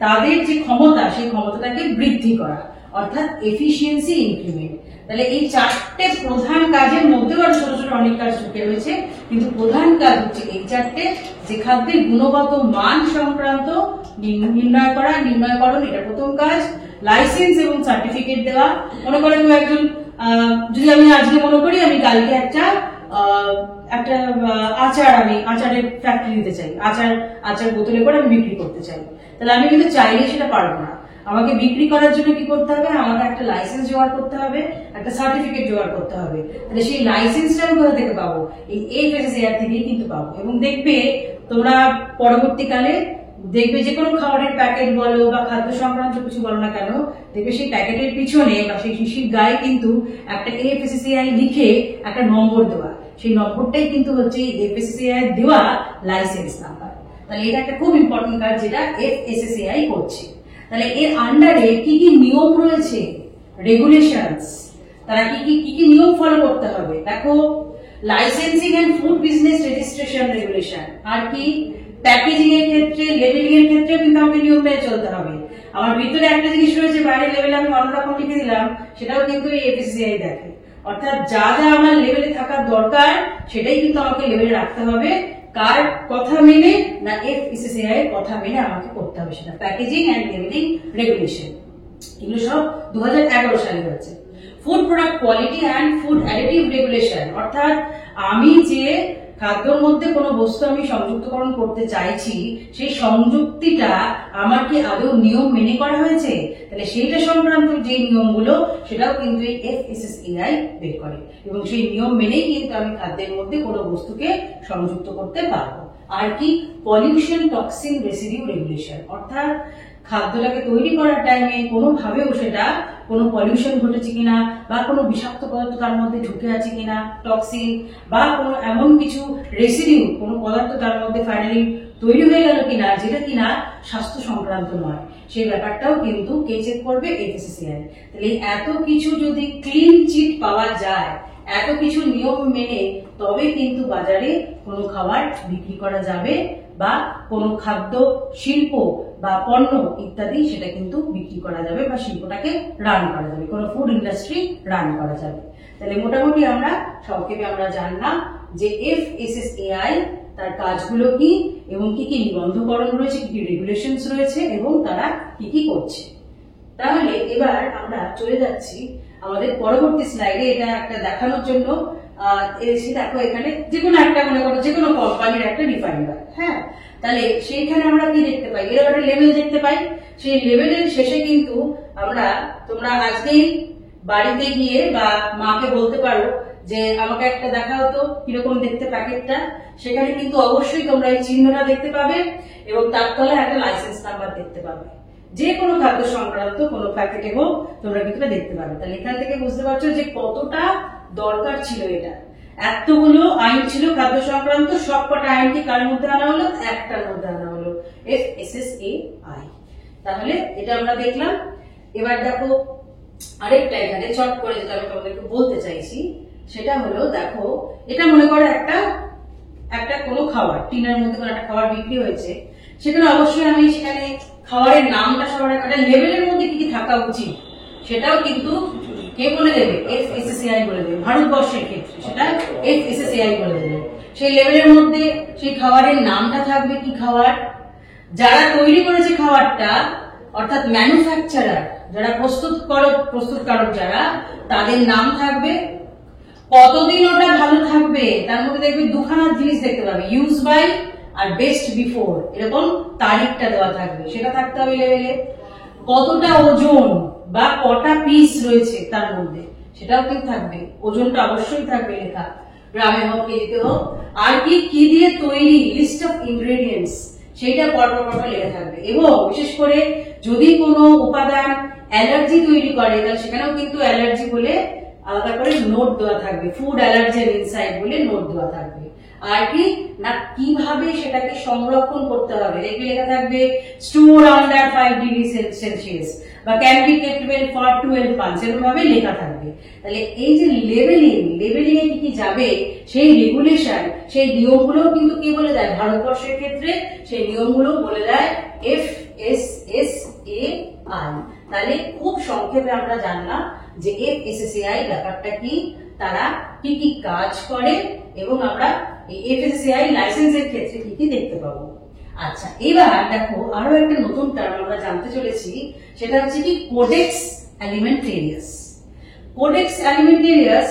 তাদের যে ক্ষমতা সেই ক্ষমতাটাকে বৃদ্ধি করা, অর্থাৎ এফিসিয়েন্সি ইনক্রিমেন্ট। তাহলে এই 4টে প্রধান কাজের মধ্যেও আরো ছোট ছোট অনেক কাজ ঢুকে রয়েছে, কিন্তু প্রধান কাজ হচ্ছে এই 4টে। যে খাদ্যের গুণগত মান সংক্রান্ত নির্ণয়করণ, এটা প্রথম কাজ। লাইসেন্স এবং সার্টিফিকেট দেওয়া। মনে করেন একজন, যদি আমি আজকে মনে করি আমি কালকে একটা আচারের ফ্যাক্টরি দিতে চাই, আচার বোতলে করে আমি বিক্রি করতে চাই, তাহলে আমি কিন্তু চাইলে সেটা পারবো না। আমাকে বিক্রি করার জন্য কি করতে হবে? আমাকে একটা লাইসেন্স জোগাড় করতে হবে, একটা সার্টিফিকেট জোগাড় করতে হবে। তাহলে সেই লাইসেন্সটা আমি কোথা থেকে পাবো? এই এফএসএসএআই থেকেই কিন্তু পাবো। এবং দেখবে তোমরা পরবর্তীকালে দেখবে যে কোনো খাবারের প্যাকেট বলো বা খাদ্য সংক্রান্ত কিছু বলো না কেন, দেখবে সেই প্যাকেটের পিছনে বা সেই শিশির গায়ে কিন্তু একটা এফএসএসএআই লিখে একটা নম্বর দেওয়া। সেই নম্বরটাই কিন্তু হচ্ছে এফএসএসএআই দেওয়া লাইসেন্স নাম্বার। তাহলে এটা একটা খুব ইম্পর্টেন্ট কাজ যেটা এফএসএসএআই করছে। তাহলে এর আন্ডারে কি কি নিয়ম রয়েছে, রেগুলেশনস, তারা কি কি নিয়ম ফলো করতে হবে? দেখো, licensing and food business registration regulation. আর কি? প্যাকেজিং এর ক্ষেত্রে, লেবেলিং এর ক্ষেত্রে কিন্তু আমাকে নিয়ম মেনে চলতে হবে। আমার ভিতরে একটা জিনিস রয়েছে, বাইরের লেভেলে আমি অন্যরকম লিখে দিলাম, সেটাও কিন্তু এই এফএসএসএআই দেখে। অর্থাৎ যা যা আমার লেভেলে থাকার দরকার সেটাই কিন্তু আমাকে লেভেলে রাখতে হবে। কার কথা মেনে? না, এফএসএসএআই এর কথা মেনে আমাকে করতে হবে সেটা। প্যাকেজিং এন্ড লেবেলিং রেগুলেশন, এগুলো সব 2011 সালে হয়েছে। Food product quality and food additive regulation, অর্থাৎ আমি যে খাদ্যের মধ্যে কোনো বস্তু আমি সংযুক্তকরণ করতে চাইছি, সেই সংযুক্তিটা আমার কি আদৌ নিয়ম মেনে করা হয়েছে? তাহলে সেইটা সংক্রান্ত যে নিয়মগুলো সেটাও কিন্তু এই এফএসএসএআই বের করে, এবং সেই নিয়ম মেনেই কিন্তু আমি খাদ্যের মধ্যে কোনো বস্তুকে সংযুক্ত করতে পারবো। আর কি? পলিউশন টক্সিন রেসিডিউ রেগুলেশন, অর্থাৎ খাদ্যটাকে তৈরি করার টাইমে কোনোভাবেও সেটা কোনো পলিউশন ঘটেছে কিনা, বা কোনো বিষাক্ত পদার্থ তার মধ্যে ঢুকে আছে কিনা, টক্সিন বা কোনো এমন কিছু রেসিডিউ, কোনো পদার্থ তার মধ্যে ফাইনালি তৈরি হয়ে গেল কিনা যেটা কিনা স্বাস্থ্য সংক্রান্ত নয়, সেই ব্যাপারটাও কিন্তু কে চেক করবে? এফএসএসএআই। তাহলে এত কিছু যদি ক্লিন চিট পাওয়া যায়, এত কিছু নিয়ম মেনে, তবে কিন্তু বাজারে কোনো খাবার বিক্রি করা যাবে, বা কোনো খাদ্য শিল্প বা পণ্য ইত্যাদি সেটা কিন্তু বিক্রি করা যাবে, বা শিল্পটাকে রান করা যাবে, কোনো ফুড ইন্ডাস্ট্রি রান করা যাবে। তাহলে মোটামুটি আমরা সংক্ষেপে আমরা জানলাম যে এফএসএসএআই তার কাজগুলো কি, এবং কি কি নিবন্ধকরণ রয়েছে, কি কি রেগুলেশনস রয়েছে, এবং তারা কি কি করছে। তাহলে এবার আমরা চলে যাচ্ছি আমাদের পরবর্তী স্লাইডে। এটা একটা দেখানোর জন্য এসে দেখো, এখানে যে কোনো একটা মনে করো যে কোনো কোম্পানির একটা রিফাইনার, হ্যাঁ, তাহলে সেইখানে আমরা কি দেখতে পাই? এর একটা লেভেল দেখতে পাই। সেই লেভেলের শেষে কিন্তু আমরা, তোমরা আজকেই বাড়িতে গিয়ে বা মাকে বলতে পারো যে আমাকে একটা দেখা হতো কিরকম দেখতে প্যাকেটটা, সেখানে কিন্তু অবশ্যই তোমরা এই চিহ্নটা দেখতে পাবে, এবং তার তলায় একটা লাইসেন্স নাম্বার দেখতে পাবে। যে কোনো খাদ্য সংক্রান্ত কোনো প্যাকেটে হোক তোমরা কিন্তু দেখতে পাবে। তাহলে এখান থেকে বুঝতে পারছো যে কতটা দরকার ছিল এটা। এতগুলো আইন ছিল খাদ্য সংক্রান্ত, সবকটা আইনটি কার মধ্যে আনা হলো? একটার মধ্যে আনা হলো, এফএসএসএআই। তাহলে এটা আমরা দেখলাম। এবার দেখো আরেকটা এখানে চট করে যেটা আমি তোমাদেরকে বলতে চাইছি, সেটা হলো দেখো, এটা মনে করো একটা কোনো খাবার, টিনের মধ্যে কোনো একটা খাবার বিক্রি হয়েছে, সেখানে অবশ্যই আমি সেখানে খাবারের নামটা সবার একটা লেভেলের মধ্যে কি কি থাকা উচিত সেটাও কিন্তু কে বলে দেবে? এফএসএসএআই বলে দেবে। ভারতবর্ষের ক্ষেত্রে সেটা এফএসএসএআই বলে দেবে। সেই লেভেলের মধ্যে সেই খাবারের নামটা থাকবে, কি খাবার, যারা তৈরি করেছে খাবারটা, অর্থাৎ ম্যানুফ্যাকচারার, যারা প্রস্তুতকারক যারা, তাদের নাম থাকবে, কতদিন ওটা ভালো থাকবে, তার মধ্যে দেখবে দুখানা জিনিস দেখতে পাবে, use by or best before, এরকম তারিখটা দেওয়া থাকবে, সেটা থাকতে হবে লেভেলে। কতটা ওজন বা কটা পিস রয়েছে তার মধ্যে সেটাও কিন্তু থাকবে, ওজনটা অবশ্যই থাকবে লেখা, গ্রামে হোক কেজিতে হোক। আর কি কি দিয়ে তৈরি, লিস্ট অফ ইনগ্রেডিয়েন্টস, সেইটা পরপর লেখা থাকবে। এবং বিশেষ করে যদি কোনো উপাদান অ্যালার্জি তৈরি করে, তাহলে সেখানেও কিন্তু অ্যালার্জি বলে আলাদা করে নোট দেওয়া থাকবে, ফুড অ্যালার্জি ইনসাইড বলে নোট দেওয়া থাকবে। আর কি না, কিভাবে সেটাকে সংরক্ষণ করতে হবে দেখবে লেখা থাকবে, স্টোর আন্ডার 5 ডিগ্রি সেলসিয়াস বা ক্যান বি কেপ্টেবল ফর 12 মান্থস, এরকম ভাবে লেখা থাকবে। তাহলে এই যে লেভেলিং এ কি কি যাবে, সেই রেগুলেশন, সেই নিয়মগুলো কিন্তু কি বলে দেয় ভারতবর্ষের ক্ষেত্রে, সেই নিয়মগুলো বলে দেয় এফএসএসএআই। তাহলে খুব সংক্ষেপে আমরা জানলাম যে এফএসএসএআই ব্যাপারটা কি, তারা কি কি কাজ করে, এবং আমরা এই এফএসএসএআই লাইসেন্সের ক্ষেত্রে কি কি দেখতে পাবো। আচ্ছা, এবার দেখো আরো একটা নতুন টার্ম আমরা জানতে চলেছি, সেটা হচ্ছে কি কোডেক্স অ্যালিমেন্টারিয়াস। কোডেক্স অ্যালিমেন্টারিয়াস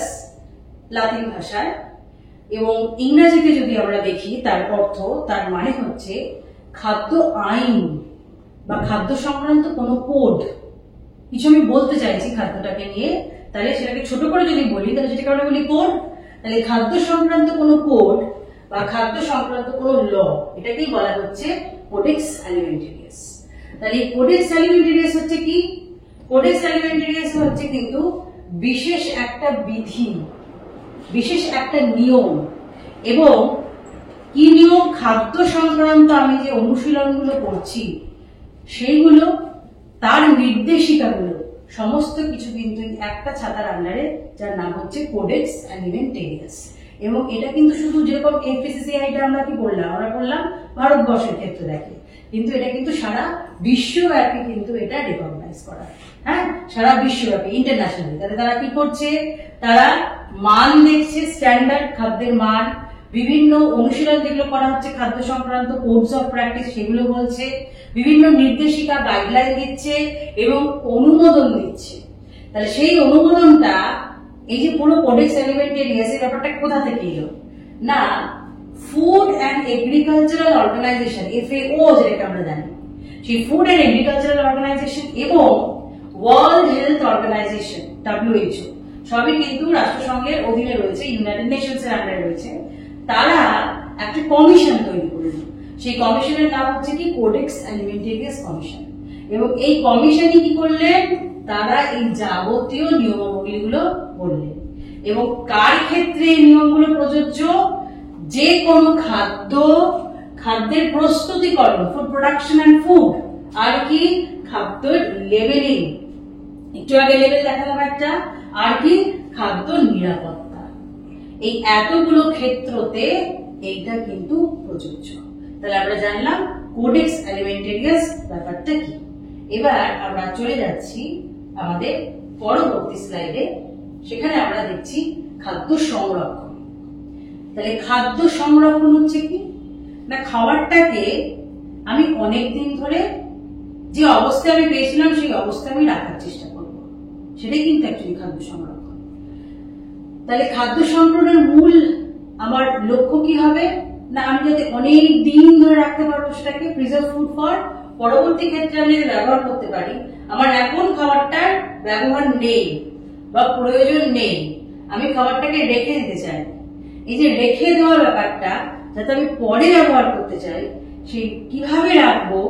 লাতিন ভাষায়, এবং ইংরেজিতে যদি আমরা দেখি তার অর্থ, তার মানে হচ্ছে খাদ্য আইন বা খাদ্য সংক্রান্ত কোনো কোড। কিছু আমি বলতে চাইছি খাদ্যটাকে নিয়ে, তাহলে সেটাকে ছোট করে যদি বলি তাহলে সেটাকে আমরা বলি কোড। তাহলে খাদ্য সংক্রান্ত কোনো কোড বা খাদ্য সংক্রান্ত কোনো ল, এটাকেই বলা হচ্ছে কোডেক্স অ্যালিমেন্টারিয়াস। তাহলে কোডেক্স অ্যালিমেন্টারিয়াস হচ্ছে কি? কোডেক্স অ্যালিমেন্টারিয়াস হচ্ছে কিন্তু বিশেষ একটা বিধি, বিশেষ একটা নিয়ম, এবং কি নিয়ম, খাদ্য সংক্রান্ত আমি যে অনুশীলনগুলো করছি সেইগুলো, তার নির্দেশিকাগুলো, সমস্ত কিছু কিন্তু একটা ছাতার আন্ডারে, যার নাম হচ্ছে কোডেক্স অ্যালিমেন্টারিয়াস। এবং এটা কিন্তু শুধু যেরকম এফএসএসএআইটা আমরা কি বললাম, আমরা বললাম ভারতবর্ষের ক্ষেত্রে দেখে, কিন্তু এটা কিন্তু সারা বিশ্বব্যাপী কিন্তু এটা রিকগনাইজ করা, হ্যাঁ, সারা বিশ্বব্যাপী, ইন্টারন্যাশনালি। তাহলে তারা কি করছে, তারা মান দেখছে, স্ট্যান্ডার্ড খাদ্যের মান, বিভিন্ন অনুশীলন যেগুলো করা হচ্ছে খাদ্য সংক্রান্ত, কোডস অফ প্র্যাকটিস সেগুলো বলছে, বিভিন্ন নির্দেশিকা গাইডলাইন দিচ্ছে এবং অনুমোদন দিচ্ছে। তাহলে সেই অনুমোদনটা, এই যে পুরো কোডেক্স অ্যালিমেন্টারিয়াস, এই ব্যাপারটা কোথা থেকে এলো না, food and agricultural organisation, FAO যেটা আমরা জানি, সেই ফুড অ্যান্ড এগ্রিকালচারাল অর্গানাইজেশন এবং ওয়ার্ল্ড হেলথ অর্গানাইজেশন WHO, সবই কিন্তু রাষ্ট্রসংঘের অধীনে রয়েছে, ইউনাইটেড নেশনস এর আন্ডারে রয়েছে। তারা একটা কমিশন তৈরি করলো, সেই কমিশনের নাম হচ্ছে কি কোডেক্স অ্যালিমেন্টারিয়াস কমিশন। এবং এই কমিশনই কি করলেন, তারা এই যাবতীয় নিয়মাবলীগুলো বললেন। এবং কার ক্ষেত্রে এই নিয়মগুলো প্রযোজ্য, যে কোনো খাদ্যের প্রস্তুতিকরণ, ফুড প্রোডাকশন অ্যান্ড ফুড, আর কি খাদ্যের লেবেলিং, একটু আগে লেবেল দেখালাম একটা, আর কি খাদ্য নিরাপত্তা, এই এতগুলো ক্ষেত্রতে এইটা কিন্তু প্রযোজ্য। তাহলে আমরা জানলাম কোডেক্স অ্যালিমেন্টারিয়াস ব্যাপারটা কি। এবার আমরা চলে যাচ্ছি আমাদের পরবর্তী স্লাইডে, সেখানে আমরা দেখছি খাদ্য সংরক্ষণ। তাহলে খাদ্য সংরক্ষণ হচ্ছে কি না, খাবারটাকে আমি অনেক দিন ধরে যে অবস্থায় আমি পেয়েছিলাম সেই অবস্থায় আমি রাখার চেষ্টা করব, সেটাই কিন্তু অ্যাকচুয়ালি খাদ্য সংরক্ষণ। তাহলে খাদ্য সংরক্ষণের মূল আমার লক্ষ্য কি হবে না, আমি যাতে অনেক দিন ধরে রাখতে পারবো সেটাকে, প্রিজার্ভ ফুড ফর পরবর্তী ক্ষেত্রে আমি যদি ব্যবহার করতে পারি। আমার এখন খাবারটার ব্যবহার নেই বা প্রয়োজন নেই, আমি খাবারটাকে রেখে দিতে চাই। এই যে রেখে দেওয়ার ব্যাপারটা, যাতে আমি পরে ব্যবহার করতে চাই, সেই কিভাবে রাখবো,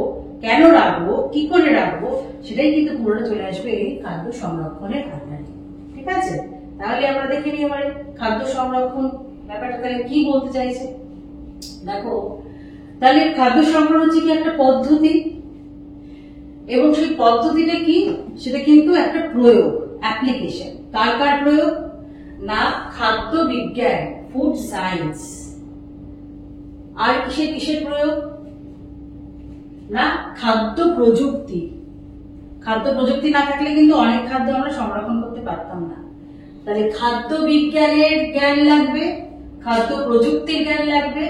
কেন রাখবো, কি করে রাখবো, সেটাই কিন্তু পুরোটা চলে আসবে এই খাদ্য সংরক্ষণের আন্ডারে। ঠিক আছে, তাহলে আমরা দেখে নিই এবারে খাদ্য সংরক্ষণ ব্যাপারটা তাহলে কি বলতে চাইছে। দেখো, তাহলে খাদ্য সংরক্ষণ হচ্ছে কি একটা পদ্ধতি, এবং সেই পদ্ধতিটা কি, সেটা কিন্তু একটা প্রয়োগ, অ্যাপ্লিকেশন। কার কার প্রয়োগ না, খাদ্য বিজ্ঞান, ফুড সায়েন্স। আর কিসের প্রয়োগ না, খাদ্য প্রযুক্তি। খাদ্য প্রযুক্তি না থাকলে কিন্তু অনেক খাদ্য আমরা সংরক্ষণ করতে পারতাম না। তাহলে খাদ্য বিজ্ঞানের জ্ঞান লাগবে, খাদ্য প্রযুক্তির জ্ঞান লাগবে,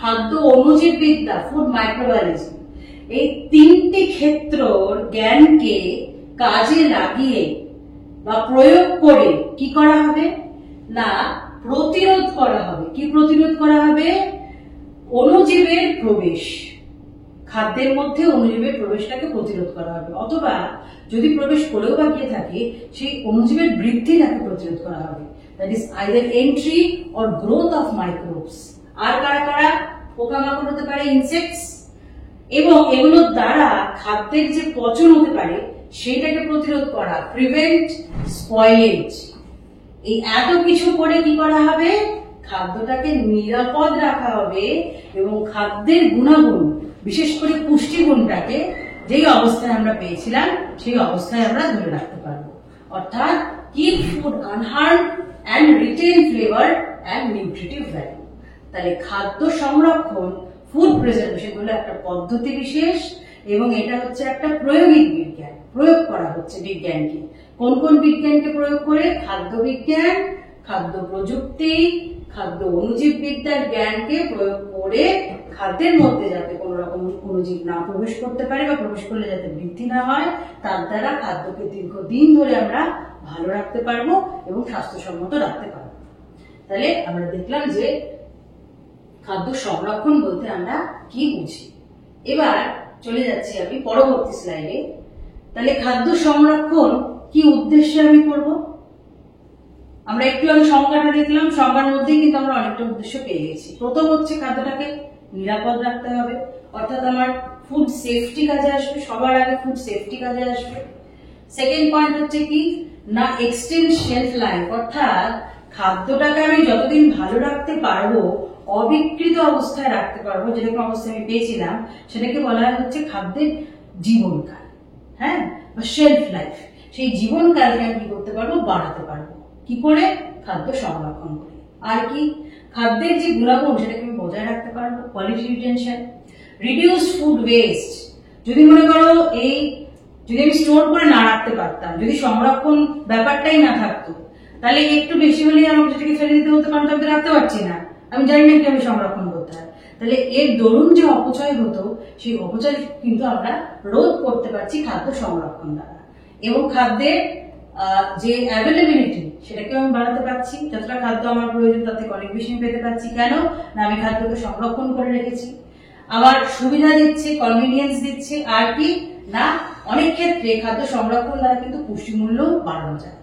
খাদ্য অণুজীব বিদ্যা, ফুড মাইক্রোবায়োলজি, এই তিনটি ক্ষেত্রর জ্ঞানকে কাজে লাগিয়ে বা প্রয়োগ করে কি করা হবে না, প্রতিরোধ করা হবে। কি প্রতিরোধ করা হবে, অণুজীবের প্রবেশ, খাদ্যের মধ্যে অণুজীবের প্রবেশটাকে প্রতিরোধ করা হবে, অথবা যদি প্রবেশ করেও বা গিয়ে থাকে সেই অণুজীবের বৃদ্ধিটাকে প্রতিরোধ করা হবে। That is either entry or growth of microbes. আর কারা কারা, পোকামাকড় হতে পারে, ইনসেক্টস, এবং এগুলোর দ্বারা খাদ্যের যে পচন হতে পারে সেটাকে প্রতিরোধ করা, প্রিভেন্ট স্পয়েলেজ। এই এত কিছু করে কি করা হবে, খাদ্যটাকে নিরাপদ রাখা হবে এবং খাদ্যের গুণাগুণ, বিশেষ করে পুষ্টিগুণটাকে যেই অবস্থায় আমরা পেয়েছিলাম সেই অবস্থায় আমরা ধরে রাখতে পারবো। অর্থাৎ keep food unharmed and retain flavour and nutritive value. তাহলে খাদ্য সংরক্ষণ, ফুড প্রিজার্ভেশন হলো একটা পদ্ধতি বিশেষ, এবং এটা হচ্ছে একটা প্রয়োগিক বিজ্ঞান। প্রয়োগ করা হচ্ছে বিজ্ঞানকে, কোন কোন বিজ্ঞানকে প্রয়োগ করে, খাদ্য বিজ্ঞান, খাদ্য প্রযুক্তি, খাদ্য অণুজীব বিদ্যার জ্ঞানকে প্রয়োগ করে খাদ্যের মধ্যে যাতে কোনো রকম অণুজীব না প্রবেশ করতে পারে বা প্রবেশ করলে যাতে বৃদ্ধি না হয়, তার দ্বারা খাদ্যকে দীর্ঘদিন ধরে আমরা ভালো রাখতে পারবো এবং স্বাস্থ্যসম্মত রাখতে পারবো। তাহলে আমরা দেখলাম যে খাদ্য সংরক্ষণ বলতে আমরা কি বুঝি। এবার চলে যাচ্ছি আমি পরবর্তী স্লাইডে। তাহলে খাদ্য সংরক্ষণ কি উদ্দেশ্যে আমি করব, আমরা একটু আগে সংজ্ঞাটা দেখলাম, সংজ্ঞার মধ্যেই কিন্তু আমরা অনেকটা উদ্দেশ্য পেয়ে গেছি। প্রথম হচ্ছে খাদ্যটাকে নিরাপদ রাখতে হবে, অর্থাৎ আমার ফুড সেফটি কাজে আসবে, সবার আগে ফুড সেফটি কাজে আসবে। সেকেন্ড পয়েন্ট হচ্ছে কি না, এক্সটেন্ড শেলফ লাইফ, অর্থাৎ খাদ্যটাকে আমি যতদিন ভালো রাখতে পারবো, অবিকৃত অবস্থায় রাখতে পারবো, যেরকম অবস্থায় আমি পেয়েছিলাম, সেটাকে বলা হচ্ছে খাদ্যের জীবনকাল, হ্যাঁ, বা শেলফ লাইফ। সেই জীবনকালকে আমি কি করতে পারবো, বাড়াতে পারবো। কি করে, খাদ্য সংরক্ষণ করে। আর কি, খাদ্যের যে গুণাগুণ সেটাকে আমি বজায় রাখতে পারবো, quality retention, reduce food waste. যদি মনে করো যদি আমি স্টোর করে না রাখতে পারতাম, যদি সংরক্ষণ ব্যাপারটাই না থাকতো, তাহলে একটু বেশি হলেই আমাকে সেটাকে ফেলে দিতে হতো, কারণ আমি রাখতে পারছি না, আমি জানি না কিভাবে সংরক্ষণ করতে হয়। তাহলে এর দরুন যে অপচয় হতো, সেই অপচয় কিন্তু আমরা রোধ করতে পারছি খাদ্য সংরক্ষণ দ্বারা। এবং খাদ্যের যে অ্যাভেলেবিলিটি সেটাকেও আমি বাড়াতে পারছি, যতটা খাদ্য আমার প্রয়োজন তার থেকে অনেক বেশি পেতে পারছি। কেন না, আমি খাদ্যকে সংরক্ষণ করে রেখেছি। আমার সুবিধা দিচ্ছে, কনভিনিয়েন্স দিচ্ছে। আর কি না, অনেক ক্ষেত্রে খাদ্য সংরক্ষণ দ্বারা কিন্তু পুষ্টিমূল্য বাড়ানো যায়।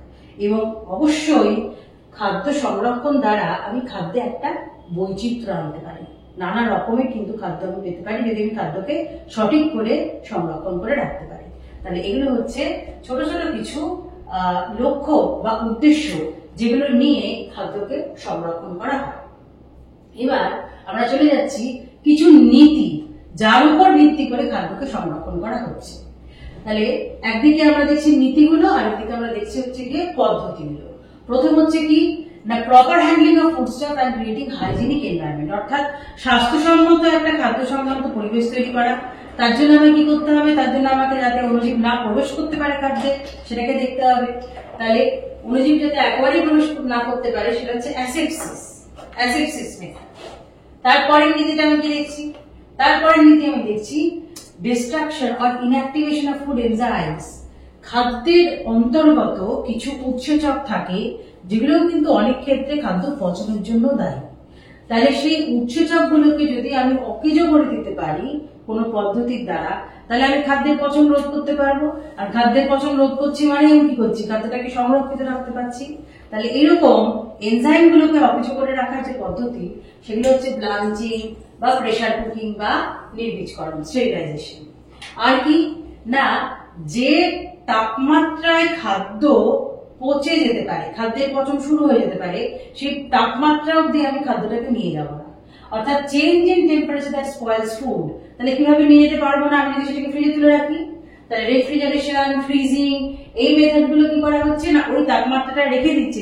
এবং অবশ্যই খাদ্য সংরক্ষণ দ্বারা আমি খাদ্যে একটা বৈচিত্র্য আনতে পারি, নানা রকমের কিন্তু খাদ্য আমি পেতে পারি যদি আমি খাদ্যকে সঠিক করে সংরক্ষণ করে রাখতে পারি। তাহলে এগুলো হচ্ছে ছোট ছোট কিছু লক্ষ্য বা উদ্দেশ্য যেগুলো নিয়ে খাদ্যকে সংরক্ষণ করা হয়। এবার আমরা চলে যাচ্ছি কিছু নীতি যার উপর ভিত্তি করে খাদ্যকে সংরক্ষণ করা হচ্ছে। তাহলে একদিকে আমরা দেখছি নীতিগুলো, আর একদিকে আমরা দেখছি হচ্ছে গিয়ে পদ্ধতিগুলো। প্রথম হচ্ছে কি না, proper handling of foodstock and creating hygienic environment, অর্থাৎ স্বাস্থ্যসম্মত একটা খাদ্য সংক্রান্ত পরিবেশ তৈরি করা। তার জন্য আমাকে কি করতে হবে? তার জন্য আমাকে যাতে অণুজীব না প্রবেশ করতে পারে খাদ্যে সেটাকে দেখতে হবে। তাহলে অণুজীব যাতে একেবারেই প্রবেশ না করতে পারে সেটা হচ্ছে অ্যাসেপসিস মেথড। তারপরের নীতিটা আমি কি দেখছি? তারপরের নীতি আমি দেখছি destruction or inactivation of food enzymes. খাদ্যের অন্তর্গত কিছু উৎসেচক থাকে যেগুলো কিন্তু অনেক ক্ষেত্রে খাদ্য পচনের জন্য দায়ী। তাহলে সেই উৎসেচক গুলোকে যদি আমি অকেজ করে দিতে পারি কোনো পদ্ধতির দ্বারা, তাহলে আমি খাদ্যের পচন রোধ করতে পারবো। আর খাদ্যের পচন রোধ করছি মানে আমি কি করছি? খাদ্যটাকে সংরক্ষিত রাখতে পারছি। তাহলে এরকম এনজাইম গুলোকে অকেজ করে রাখার যে পদ্ধতি সেগুলো হচ্ছে ব্লাঞ্চিং বা প্রেসার কুকিং বা নির্বীজকরণ, স্টেরিলাইজেশন। আর কি না, যে তাপমাত্রায় খাদ্য পচে যেতে পারে, খাদ্যের পচন শুরু হয়ে যেতে পারে, সেই তাপমাত্রা অব্দি আমি খাদ্যটাকে নিয়ে যাবো না। অর্থাৎ change in temperature that spoils food. তাহলে কিভাবে নিয়ে যেতে পারবো না আমি যদি সেটাকে ফ্রিজে তুলে রাখি? তাহলে রেফ্রিজারেশন, ফ্রিজিং, এই মেথড গুলো কি করা হচ্ছে না, ওই তাপমাত্রাটা রেখে দিচ্ছে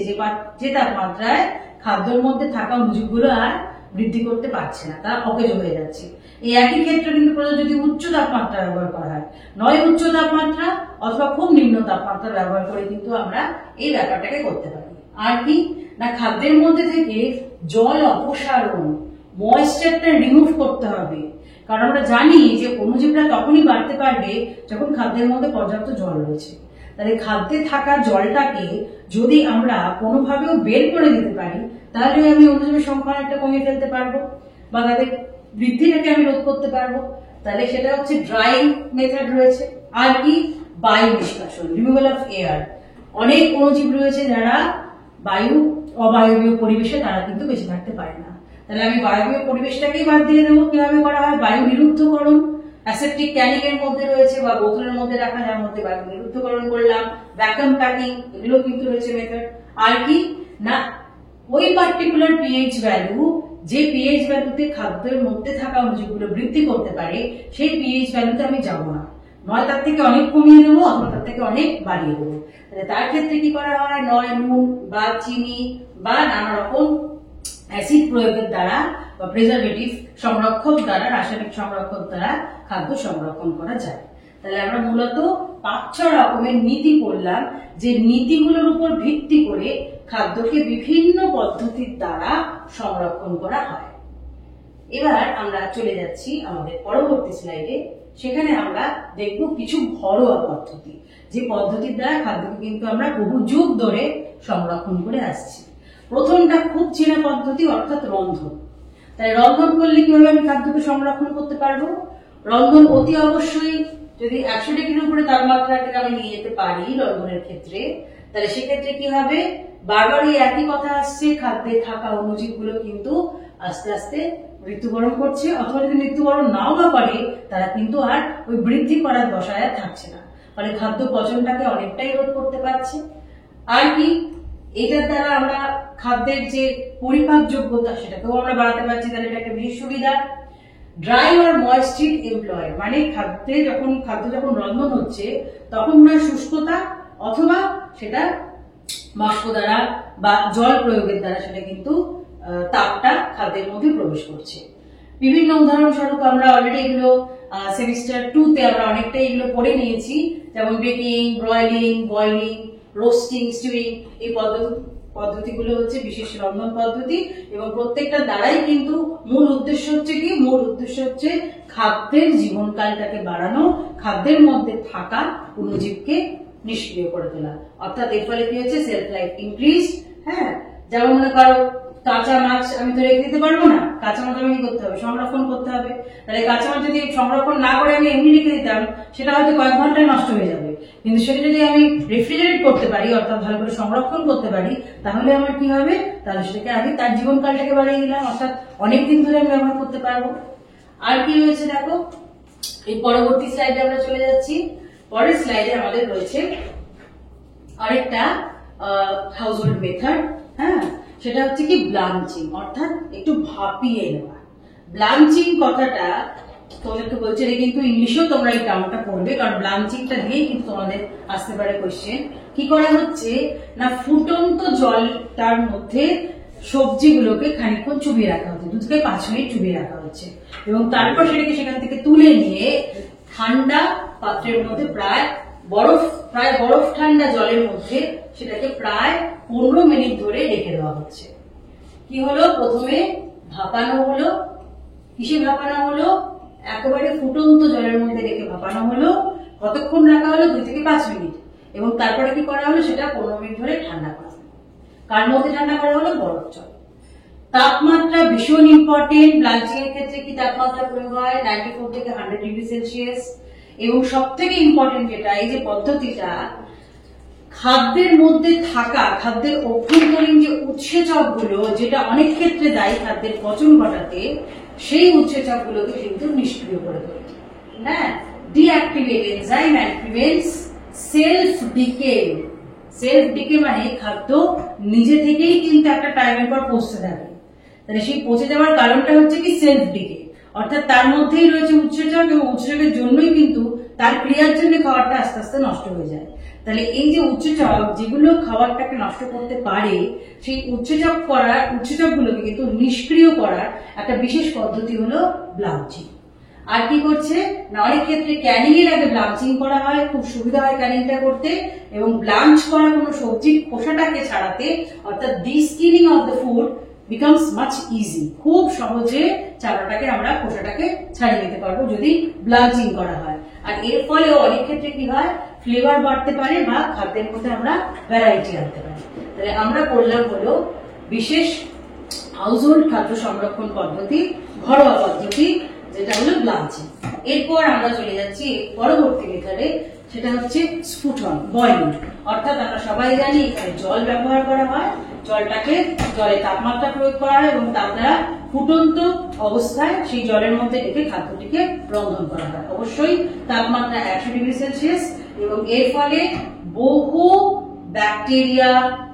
যে তাপমাত্রায় খাদ্যের মধ্যে থাকা অণুজীবগুলো আর বৃদ্ধি করতে পারছে না, তা অকেজ হয়ে যাচ্ছে। এই একই ক্ষেত্রে কিন্তু যদি উচ্চ তাপমাত্রা ব্যবহার করা হয়, নয় উচ্চ তাপমাত্রা অথবা খুব নিম্ন তাপমাত্রা ব্যবহার করে কিন্তু আমরা এই ব্যাপারটাকে করতে পারি। আর কি না, খাদ্যের মধ্যে থেকে জল অপসারণ, ময়েশ্চারটা রিমুভ করতে হবে। কারণ আমরা জানি যে অণুজীবরা তখনই বাড়তে পারবে যখন খাদ্যের মধ্যে পর্যাপ্ত জল রয়েছে। তাহলে খাদ্যে থাকা জলটাকে যদি আমরা কোনোভাবেও বের করে দিতে পারি তাহলে আমি অণুজীবের সংখ্যা একটা কমিয়ে ফেলতে পারবো বা তাদের বৃদ্ধিটাকে আমি রোধ করতে পারবো। তাহলে সেটা হচ্ছে ড্রাই মেথড রয়েছে। আর কি, বায়ু নিষ্কাশন, রিমুভাল অফ এয়ার। অনেক অণুজীব রয়েছে যারা অবায়বীয় পরিবেশে তারা কিন্তু বেঁচে থাকতে পারে না। তাহলে আমি বায়বীয় পরিবেশটাকেই বাদ দিয়ে দেবো। কিভাবে করা হয়? বায়ু নিরুদ্ধকরণ, অ্যাসেপ্টিক ক্যানিং এর মধ্যে রয়েছে বা বোতলের মধ্যে রাখা, যার মধ্যে বায়ু নিরুদ্ধকরণ করলাম। ভ্যাকুয়াম প্যাকিং, এগুলো কিন্তু রয়েছে মেথড। আর কি না, ওই পার্টিকুলার পিএইচ ভ্যালু, যে পিএইচ ভ্যালুতে খাদ্যের মধ্যে থাকা অণুজীবগুলো বৃদ্ধি করতে পারে, সেই পিএইচ ভ্যালুতে আমি যাবো না। নয় তার থেকে অনেক কমিয়ে দেবো অথবা তার থেকে অনেক বাড়িয়ে দেবো। তার ক্ষেত্রে কি করা হয়? নয় নুন বা চিনি বা নানা রকম অ্যাসিড প্রয়োগের দ্বারা বা প্রিজারভেটিভ সংরক্ষক দ্বারা, রাসায়নিক সংরক্ষক দ্বারা খাদ্য সংরক্ষণ করা যায়। তাহলে আমরা মূলত 5-6 রকমের নীতি পড়লাম, যে নীতিগুলোর উপর ভিত্তি করে খাদ্যকে বিভিন্ন পদ্ধতির দ্বারা সংরক্ষণ করা হয়। এবার আমরা চলে যাচ্ছি আমাদের পরবর্তী স্লাইডে। সেখানে আমরা দেখব কিছু ঘরোয়া পদ্ধতি, যে পদ্ধতির দ্বারা খাদ্যকে কিন্তু আমরা বহু যুগ ধরে সংরক্ষণ করে আসছি। প্রথমটা খুব চেনা পদ্ধতি, অর্থাৎ রন্ধন। তাই রন্ধন করলে কিভাবে আমি খাদ্যকে সংরক্ষণ করতে পারবো? রন্ধন অতি অবশ্যই যদি 100 ডিগ্রির উপরে তাপমাত্রাটাকে আমি নিয়ে যেতে পারি রন্ধনের ক্ষেত্রে, তাহলে সেক্ষেত্রে কি হবে? বারবার এই একই কথা আসছে, খাদ্যে থাকা অণুজীবগুলো কিন্তু আস্তে আস্তে মৃত্যুবরণ করছে, অথবা যদি মৃত্যুবরণ নাও বা করে তারা কিন্তু আর ওই বৃদ্ধি করার দশায় থাকছে না। ফলে খাদ্য পচনটাকে অনেকটাই রোধ করতে পারছে। আর কি, এটার দ্বারা আমরা খাদ্যের যে পরিপাক যোগ্যতা সেটাকেও আমরা বাড়াতে পারছি। তাহলে এটা একটা বিশেষ সুবিধা। ড্রাই আর ময়েস্ট হিট এমপ্লয়, মানে খাদ্য যখন রন্ধন হচ্ছে তখন না শুষ্কতা অথবা সেটা বাষ্প দ্বারা বা জল প্রয়োগের দ্বারা সেটা কিন্তু তাপটা খাদ্যের মধ্যে প্রবেশ করছে। বিভিন্ন উদাহরণস্বরূপ আমরা অলরেডি এগুলো সেমিস্টার 2-তে আমরা অনেকটাই এগুলো পড়ে নিয়েছি, যেমন বেকিং, ব্রয়লিং, বয়লিং, রোস্টিং, স্টিউইং। এই পদ্ধতিগুলো হচ্ছে বিশেষ রন্ধন পদ্ধতি, এবং প্রত্যেকটা দ্বারাই কিন্তু মূল উদ্দেশ্য হচ্ছে খাদ্যের জীবনকালটাকে বাড়ানো, খাদ্যের মধ্যে থাকা অণুজীবকে নিষ্ক্রিয় করে তোলা। অর্থাৎ এর ফলে কি হচ্ছে? Self life increase. হ্যাঁ, যেমন মনে করো কাঁচা মাছ আমি তো রেখে দিতে পারবো না, কাঁচা মাছ আমি কি করতে হবে? সংরক্ষণ করতে হবে। তাহলে কাঁচা মাছ যদি সংরক্ষণ না করে আমি এমনি রেখে দিতাম, সেটা হয়তো কয়েক ঘন্টায় নষ্ট হয়ে যাবে। কিন্তু সেটা যদি আমি রেফ্রিজারেট করতে পারি, অর্থাৎ ভালো করে সংরক্ষণ করতে পারি, তাহলে আমার কি হবে? তাহলে সেটাকে আগে তার জীবনকালটাকে বাড়িয়ে দিলাম, অর্থাৎ অনেকদিন ধরে আমি ব্যবহার করতে পারবো। আর কি রয়েছে দেখো, এই পরবর্তী স্লাইডে আমরা চলে যাচ্ছি। পরের স্লাইডে আমাদের রয়েছে আরেকটা হাউসহোল্ড মেথড, হ্যাঁ, সেটা হচ্ছে কি ব্লাঞ্চিং, অর্থাৎ একটু ভাপিয়ে নেওয়া। ব্লাঞ্চিং কথাটা তোমাদেরকে বলছে, কিন্তু ইংলিশেও তোমরা এই টার্মটা পড়বে, কারণ ব্লাঞ্চিংটা দিয়েই কিন্তু তোমাদের আসতে পারে কোয়েশ্চেন। কি করা হচ্ছে না, ফুটন্ত জলটার মধ্যে সবজিগুলোকে খানিকক্ষণ চুবিয়ে রাখা হচ্ছে, 2 থেকে 5 মিনিট চুবিয়ে রাখা হচ্ছে, এবং তারপর সেটাকে সেখান থেকে তুলে নিয়ে ঠান্ডা পাত্রের মধ্যে প্রায় বরফ ঠান্ডা জলের মধ্যে সেটাকে প্রায় 15 মিনিট ধরে রেখে দেওয়া হচ্ছে। কি হলো, প্রথমে ভাপানো হলো। কিসে ভাপানো হলো? একেবারে ফুটন্ত জলের মধ্যে রেখে ভাপানো হলো। কতক্ষণ রাখা হলো? 2 থেকে 5 মিনিট। এবং তারপরে কি করা হলো, সেটা 15 মিনিট ধরে ঠান্ডা করা হলো। কার মধ্যে ঠান্ডা করা হলো? বরফ জল। তাপমাত্রা ভীষণ ইম্পর্টেন্ট। ব্লাঞ্চিং এর ক্ষেত্রে কি তাপমাত্রা প্রয়োগ হয়? 94 থেকে 100 ডিগ্রি সেলসিয়াস। এবং সব থেকে ইম্পর্টেন্ট যেটা, এই যে পদ্ধতিটা, খাদ্যের মধ্যে থাকা, খাদ্যের অভ্যন্তরীণ যে উৎসেচক গুলো, যেটা অনেক ক্ষেত্রে দায়ী খাদ্যের পচন ঘটাতে, সেই উৎসেচক গুলোকে কিন্তু নিষ্ক্রিয় করে তোলে। হ্যাঁ, deactivate enzyme and prevents self decay. Self decay মানে খাদ্য নিজে থেকেই কিন্তু একটা টাইমের পর পচতে থাকে। তাহলে সেই পচে যাওয়ার কারণটা হচ্ছে কি সেলফ ডিকে, অর্থাৎ তার মধ্যেই রয়েছে উৎসেচক, এবং উৎসেচকের জন্যই কিন্তু তার ক্রিয়ার জন্য খাবারটা আস্তে আস্তে নষ্ট হয়ে যায়। তাহলে এই যে উৎসেচক যেগুলো খাবারটাকে নষ্ট করতে পারে, সেই উৎসেচক গুলোকে কিন্তু নিষ্ক্রিয় করার একটা বিশেষ পদ্ধতি হলো ব্লাঞ্চিং। আর কি করছে না, অনেক ক্ষেত্রে ক্যানিং এর আগে ব্লাঞ্চিং করা হয়, খুব সুবিধা হয় ক্যানিংটা করতে, এবং ব্লাঞ্চ করা কোনো সবজির খোসাটাকে ছাড়াতে, অর্থাৎ deskinning of the food becomes much easy. খুব সহজে খোসাটাকে ছাড়িয়ে নিতে পারবো যদি ব্লাঞ্চিং করা হয়। আর এর ফলেও অনেক ক্ষেত্রে কি হয়, ফ্লেভার বাড়তে পারে বা খাদ্যের মধ্যে আমরা ভ্যারাইটি আনতে পারি। তাহলে আমরা করলাম হলো বিশেষ হাউসহোল্ড খাদ্য সংরক্ষণ পদ্ধতি, ঘরোয়া পদ্ধতি, যেটা হলো ব্লাঞ্চিং। এরপর আমরা চলে যাচ্ছি পরবর্তী মেথডে, সেটা হচ্ছে স্ফুটন, বয়লিং। অর্থাৎ আমরা সবাই জানি এখানে জল ব্যবহার করা হয়, জলে তাপমাত্রা প্রয়োগ করা হয়, এবং তার দ্বারা ফুটন্ত অবস্থায় সেই জলের মধ্যে রেখে খাদ্যটিকে রন্ধন করা হয়। অবশ্যই তাপমাত্রা 100 ডিগ্রি সেলসিয়াস, এবং এর ফলে বহু ব্যাকটেরিয়া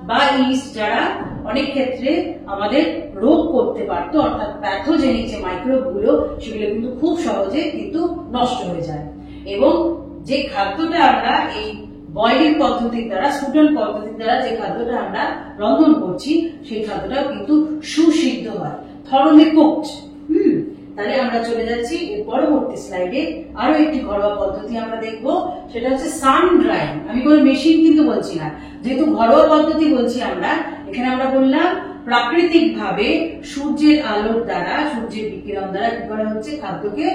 বা ইস্ট, যারা অনেক ক্ষেত্রে আমাদের রোগ করতে পারতো, অর্থাৎ প্যাথোজেনিক যে মাইক্রোব গুলো, সেগুলো কিন্তু খুব সহজে কিন্তু নষ্ট হয়ে যায়। এবং যে খাদ্যটা আমরা এই বয়লিং পদ্ধতির দ্বারা, স্ফুটন পদ্ধতির দ্বারা যে খাদ্যটা আমরা রন্ধন করছি, সেই খাদ্যটাও কিন্তু সুসিদ্ধ হয়, থরলি কুকড। তাহলে আমরা চলে যাচ্ছি এর পরবর্তী স্লাইডে। আরো একটি ঘরোয়া পদ্ধতি আমরা দেখবো, সেটা হচ্ছে সান ড্রাইং। আমি কোনো মেশিন কিন্তু বলছি না, যেহেতু ঘরোয়া পদ্ধতি বলছি আমরা, এখানে আমরা বললাম প্রাকৃতিক ভাবে সূর্যের আলোর দ্বারা, সূর্যের বিকিরণ দ্বারা কি করা হচ্ছে, খাদ্যকে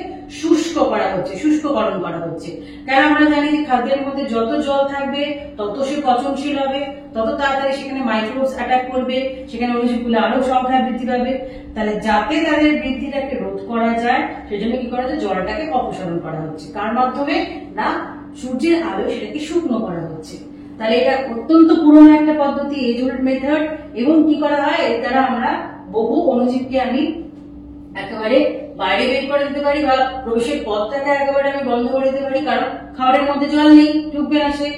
শুষ্ককরণ করা হচ্ছে। কারণ আমরা জানি যে খাদ্যের মধ্যে যত জল থাকবে তত সে পচনশীল হবে, তত তাড়াতাড়ি সেখানে মাইক্রোবস অ্যাটাক করবে, সেখানে অণুজীবগুলো আরো সংখ্যা বৃদ্ধি পাবে। তাহলে যাতে তাদের বৃদ্ধিটাকে রোধ করা যায়, সেজন্য কি করা যায়, জলটাকে অপসারণ করা হচ্ছে। কার মাধ্যমে? না, সূর্যের আলো সেটাকে শুকনো করা হচ্ছে। তাহলে এটা অত্যন্ত পুরনো একটা পদ্ধতি, এজ ওল্ড মেথড। এবং কি করা হয়, এর দ্বারা আমরা বহু অণুজীবকে আমি একেবারে বাইরে বের করে দিতে পারি, বা প্রবেশের পথটাকে একেবারে আমি বন্ধ করে দিতে পারি, কারণ খাবারের মধ্যে জল নেই, ঢুকবে না সে।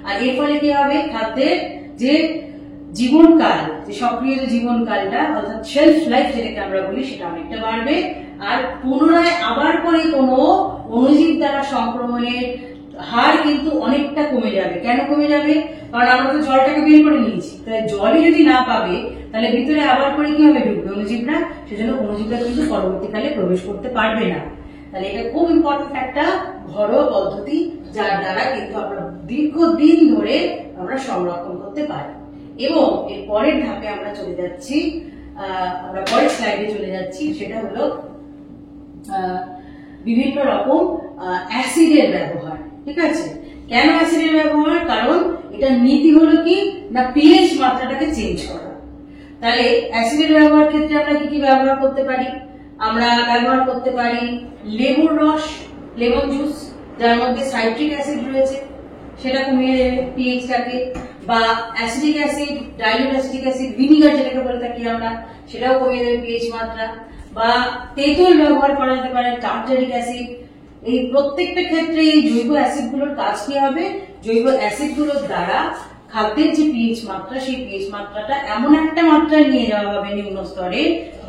আর এর ফলে কি হবে, খাদ্যের যে জীবনকাল, যে সক্রিয় যে জীবনকালটা, অর্থাৎ শেলফ লাইফ যেটাকে আমরা বলি, সেটা অনেকটা বাড়বে। আর পুনরায় আবার করে কোনো অণুজীব দ্বারা সংক্রমণের হার কিন্তু অনেকটা কমে যাবে। কেন কমে যাবে? কারণ আমরা তো জলটাকে বের করে নিয়েছি। তাহলে জলই যদি না পাবে, তাহলে ভিতরে আবার করে কি হবে, ঢুকবে অণুজীবরা। সেজন্য অণুজীবরা কিন্তু পরবর্তীকালে প্রবেশ করতে পারবে না। তাহলে এটা খুব ইম্পর্টেন্ট একটা ঘরোয়া পদ্ধতি, যার দ্বারা কিন্তু আমরা দীর্ঘদিন ধরে আমরা সংরক্ষণ করতে পারি। এবং এর পরের ধাপে আমরা চলে যাচ্ছি, আমরা পরের স্লাইডে চলে যাচ্ছি, সেটা হলো বিভিন্ন রকম অ্যাসিডের ব্যবহার। ঠিক আছে, কেন অ্যাসিডের ব্যবহার? কারণ এটা নীতি হলো কি না, পিএইচ মাত্রাটাকে চেঞ্জ করা। তাহলে অ্যাসিডের ব্যবহার ক্ষেত্রে আমরা কি কি ব্যবহার করতে পারি? আমরা ব্যবহার করতে পারি লেবুর রস, লেমন জুস, যার মধ্যে সাইট্রিক অ্যাসিড রয়েছে, সেটা কমিয়ে দেবে পিএইচটাকে। বা acidic acid, dilute acidic acid, vinegar যেটাকে বলে থাকি আমরা, সেটাও কমিয়ে দেবে পিএইচ মাত্রা। বা তেঁতুল ব্যবহার করা যেতে পারে, টার্টারিক অ্যাসিড, এই প্রত্যেকটা ক্ষেত্রে এই জৈব অ্যাসিডগুলোর কাজ কি হবে? জৈব অ্যাসিডগুলোর দ্বারা খাদ্যের যে পিএইচ মাত্রা, সেই পিএইচ মাত্রাটা এমন একটা মাত্রায় নিয়ে যাওয়া হবে নিম্ন স্তরে,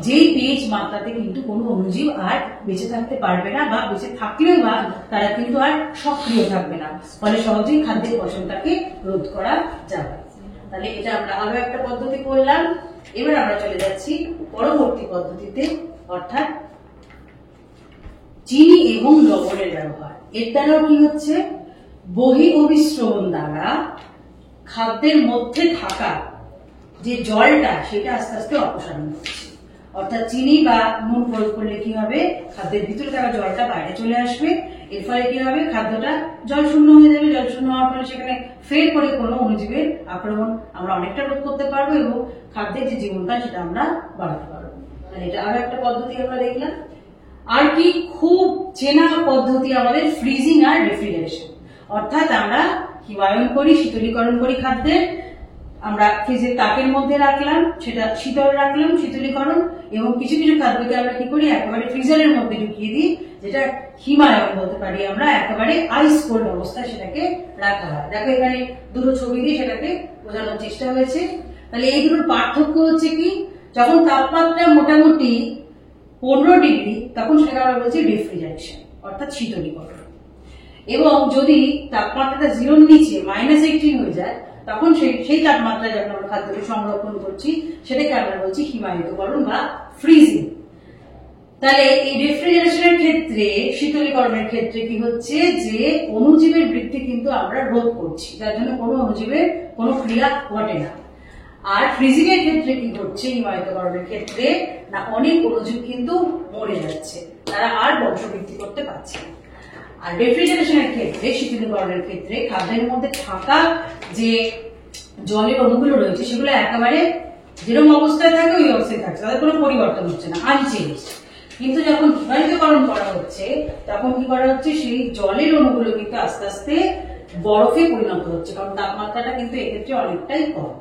যেই পিএইচ মাত্রাতে কিন্তু কোনো অণুজীব আর বেঁচে থাকতে পারবে না, বা বেঁচে থাকলেও বা তারা কিন্তু আর সক্রিয় থাকবে না, ফলে সহজেই খাদ্যের পচনটাকে রোধ করা যাবে। তাহলে এটা আমরা আরো একটা পদ্ধতি করলাম। এবার আমরা চলে যাচ্ছি পরবর্তী পদ্ধতিতে, অর্থাৎ চিনি এবং লবণের ব্যবহার। এর দ্বারাও কি হচ্ছে? বহি অভিস্রবণ দ্বারা খাদ্যের মধ্যে থাকা যে জলটা, সেটা আস্তে আস্তে অপসারণ হচ্ছে। অর্থাৎ চিনি বা নুন প্রয়োগ করলে কি হবে? খাদ্যের ভিতরে থাকা জলটা বাইরে চলে আসবে। এর ফলে কি হবে? খাদ্যটা জল শূন্য হয়ে যাবে। জল শূন্য হওয়ার ফলে সেখানে ফের করে কোনো অণুজীবের আক্রমণ আমরা অনেকটা রোধ করতে পারবো এবং খাদ্যের যে জীবনকাল সেটা আমরা বাড়াতে পারবো। এটা আরো একটা পদ্ধতি আমরা দেখলাম। আর কি খুব চেনা পদ্ধতি আমাদের ফ্রিজিং আর রেফ্রিজারেশন। অর্থাৎ আমরা হিমায়ন করি, শীতলীকরণ করি খাদ্যের, আমরা ফ্রিজের তাকের মধ্যে রাখলাম, সেটা শীতল রাখলাম, শীতলীকরণ, এবং কিছু কিছু খাদ্যকে আমরা কি করি? একেবারে ফ্রিজারের মধ্যে ঢুকিয়ে দিই, যেটা হিমায়ন বলতে পারি আমরা, একেবারে আইস কোল্ড অবস্থায় সেটাকে রাখা হয়। দেখো এখানে দুটো ছবি দিয়ে সেটাকে বোঝানোর চেষ্টা হয়েছে। তাহলে এই দুটোর পার্থক্য হচ্ছে কি? যখন তাপমাত্রা মোটামুটি 15 ডিগ্রি, তখন সেটা আমরা বলছি রেফ্রিজারেশন, অর্থাৎ শীতলীকরণ। এবং যদি তাপমাত্রাটা 0-র নিচে -18 হয়ে যায়, তখন সেই তাপমাত্রায় যখন আমরা খাদ্যকে সংরক্ষণ করছি, সেটাকে আমরা বলছি হিমায়িতকরণ বা ফ্রিজিং। তাহলে এই রেফ্রিজারেশনের ক্ষেত্রে, শীতলীকরণের ক্ষেত্রে কি হচ্ছে? যে অণুজীবের বৃদ্ধি কিন্তু আমরা রোধ করছি, যার জন্য কোনো অণুজীবের কোনো ক্রিয়া ঘটে না। আর ফ্রিজিং এর ক্ষেত্রে কি ঘটছে? হিমায়িতকরণের ক্ষেত্রে না, অনেক অণুজীব কিন্তু মরে যাচ্ছে, তারা আর বংশবৃদ্ধি করতে পারছে না। আর রেফ্রিজারেশনের ক্ষেত্রে, শীতলীকরণের ক্ষেত্রে খাদ্যের মধ্যে থাকা যে জলের অণুগুলো রয়েছে, সেগুলো একেবারে যেরকম অবস্থায় থাকে ওই অবস্থায় থাকছে, তাদের কোনো পরিবর্তন হচ্ছে না, আনচেঞ্জ। কিন্তু যখন হিমায়িতকরণ করা হচ্ছে, তখন কি করা হচ্ছে? সেই জলের অণুগুলো কিন্তু আস্তে আস্তে বরফে পরিণত হচ্ছে, কারণ তাপমাত্রাটা কিন্তু এক্ষেত্রে অনেকটাই কম।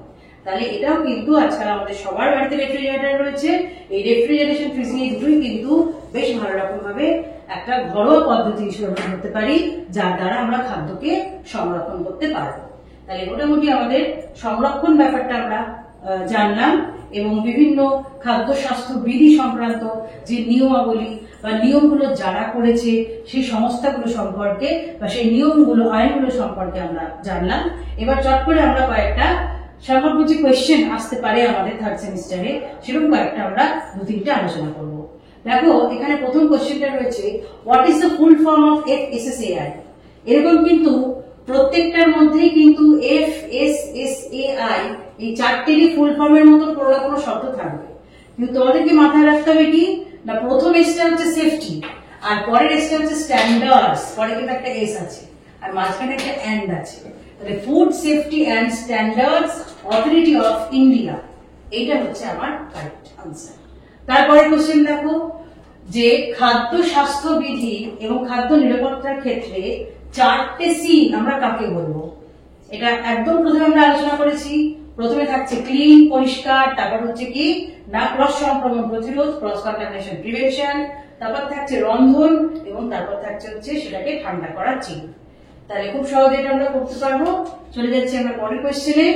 তাহলে এটাও কিন্তু আজকাল আমাদের সবার বাড়িতে রেফ্রিজারেটর রয়েছে। এই রেফ্রিজারেশন, ফ্রিজিং এই দুটোই কিন্তু বেশ ভালো রকম ভাবে একটা ঘরোয়া পদ্ধতি হিসেবে আমরা ধরতে পারি, যার দ্বারা আমরা খাদ্যকে সংরক্ষণ করতে পারবো। তাহলে মোটামুটি আমাদের সংরক্ষণ ব্যাপারটা আমরা জানলাম, এবং বিভিন্ন খাদ্য স্বাস্থ্য বিধি সংক্রান্ত যে নিয়মাবলী বা নিয়মগুলো যারা করেছে, সেই সংস্থাগুলো সম্পর্কে বা সেই নিয়মগুলো, আইনগুলো সম্পর্কে আমরা জানলাম। এবার চট করে আমরা কয়েকটা সামান্য যে কোয়েশ্চেন আসতে পারে আমাদের থার্ড সেমিস্টারে, সেরকম কয়েকটা আমরা 2-3টে আলোচনা করব। দেখো এখানে প্রথম কোয়েশ্চেনটা রয়েছে, what is the full form of FSSAI? এরকম কিন্তু প্রত্যেকটার মধ্যেই কিন্তু FSSAI এই চারটেরই ফুল ফর্মের মতো কোনো না কোনো শব্দ থাকবে, কিন্তু তোমাদেরকে মাথায় রাখতে হবে কি না, প্রথম এসটা হচ্ছে সেফটি, আর পরের এসটা হচ্ছে স্ট্যান্ডার্ডস, পরে কিন্তু একটা এস আছে, আর মাঝখানে একটা অ্যান্ড আছে। তাহলে food safety and standards authority of India, এইটা হচ্ছে আমার কারেক্ট আনসার। তারপরে কোশ্চেন দেখো, যে খাদ্য স্বাস্থ্য বিধি এবং খাদ্য নিরাপত্তার ক্ষেত্রে 4টে সি আমরা কাকে বলবো? এটা একদম প্রথমে আমরা আলোচনা করেছি। প্রথমে থাকছে ক্লিন, পরিষ্কার, তারপর হচ্ছে কি না ক্রস সংক্রমণ প্রতিরোধ, ক্রস কন্টামিনেশন প্রিভেনশন, তারপর থাকছে রন্ধন, এবং তারপর থাকছে হচ্ছে সেটাকে ঠান্ডা করার চিহ্ন। তাহলে খুব সহজে এটা আমরা করতে পারবো। চলে যাচ্ছি আমরা পরের কোয়েশ্চেনে,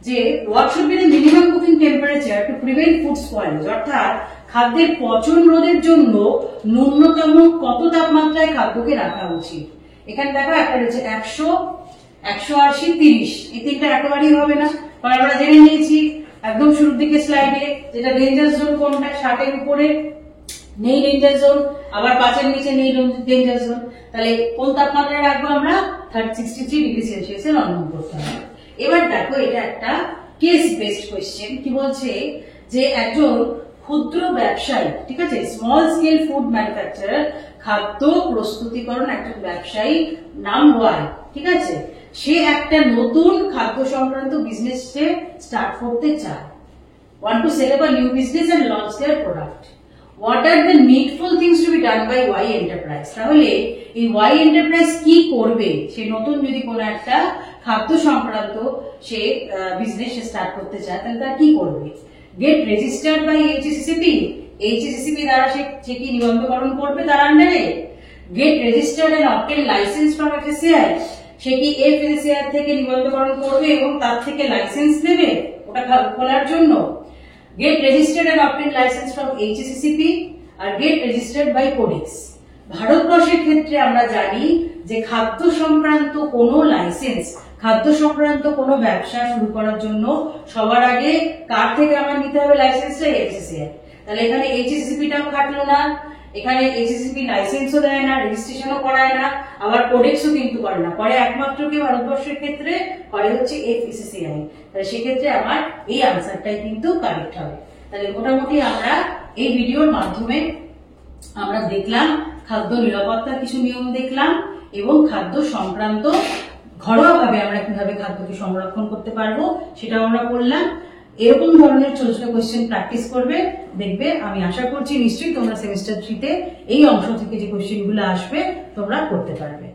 যে what should be the minimum cooking temperature to prevent food spoilage? অর্থাৎ খাদ্যের পচন রোধের জন্য ন্যূনতম কত তাপমাত্রায় খাদ্যকে রাখা উচিত? এখানে দেখো একটা রয়েছে 100, 180, 30। এই তিনটা একেবারেই হবে না, কারণ আমরা জেনে নিয়েছি একদম শুরুর দিকে স্লাইডে, যেটা ডেঞ্জার জোন কোনটা, 60-এর উপরে নেই ডেঞ্জার জোন, আবার 5-এর নিচে নেই ডেঞ্জার জোন। তাহলে কোন তাপমাত্রায় রাখবো আমরা? 63 ডিগ্রি সেলসিয়াসে রন্ধন করতে হবে। এবার দেখো এটা একটা কেস বেসড কোয়েশ্চেন। কি বলছে, যে একজন ক্ষুদ্র ব্যবসায়ী, ঠিক আছে, স্মল স্কেল ফুড ম্যানুফ্যাকচারার, খাদ্য প্রস্তুতিকরণ একজন ব্যবসায়ী, নাম ওয়াই, ঠিক আছে, সে একটা নতুন খাদ্য সংক্রান্ত বিজনেস স্টার্ট করতে চায়, want to set up a new business and launch their product. What are the needful things to be done by Y Enterprise? তাহলে এই Y Enterprise কি করবে? সে নতুন যদি কোনো একটা খাদ্য সংক্রান্ত সে বিজনেস স্টার্ট করতে চায়, তাহলে তার কি করবে? Get registered by HACCP, HACCP দ্বারা সে কি নিবন্ধকরণ করবে তার আন্ডারে? Get registered and obtain license from FSCI, সে কি এফএসসিআই থেকে নিবন্ধকরণ করবে এবং তার থেকে লাইসেন্স নেবে ওটা খোলার জন্য। Get registered and obtain license from HSCCP আর গেট রেজিস্টার্ড বাই কোডেক্স। ভারতবর্ষের ক্ষেত্রে আমরা জানি যে খাদ্য সংক্রান্ত কোনো লাইসেন্স, খাদ্য সংক্রান্ত কোনো ব্যবসা শুরু করার জন্য সবার আগে কার থেকে আমার নিতে হবে লাইসেন্সটা? এফএসসিআই। তাহলে এখানে এইচএসসিপিটাও খাটলো না, এখানে এইচএসসিপি লাইসেন্সও দেয় না, রেজিস্ট্রেশনও করায় না, আবার কোডেক্সও কিন্তু করে না, করে একমাত্র কি ভারতবর্ষের ক্ষেত্রে করে হচ্ছে এফএসসিআই। তাহলে সেক্ষেত্রে আমার এই আনসারটাই কিন্তু কারেক্ট হবে। তাহলে মোটামুটি আমরা এই ভিডিওর মাধ্যমে আমরা দেখলাম খাদ্য নিরাপত্তার কিছু নিয়ম দেখলাম এবং খাদ্য সংক্রান্ত ঘরোয়াভাবে আমরা কিভাবে খাদ্যকে সংরক্ষণ করতে পারবো সেটাও আমরা বললাম। এরকম ধরনের ছোট ছোট কোয়েশ্চেন প্র্যাকটিস করবে, দেখবে আমি আশা করছি নিশ্চয়ই তোমরা সেমিস্টার 3 তে এই অংশ থেকে যে কোয়েশ্চেন গুলো আসবে তোমরা করতে পারবে।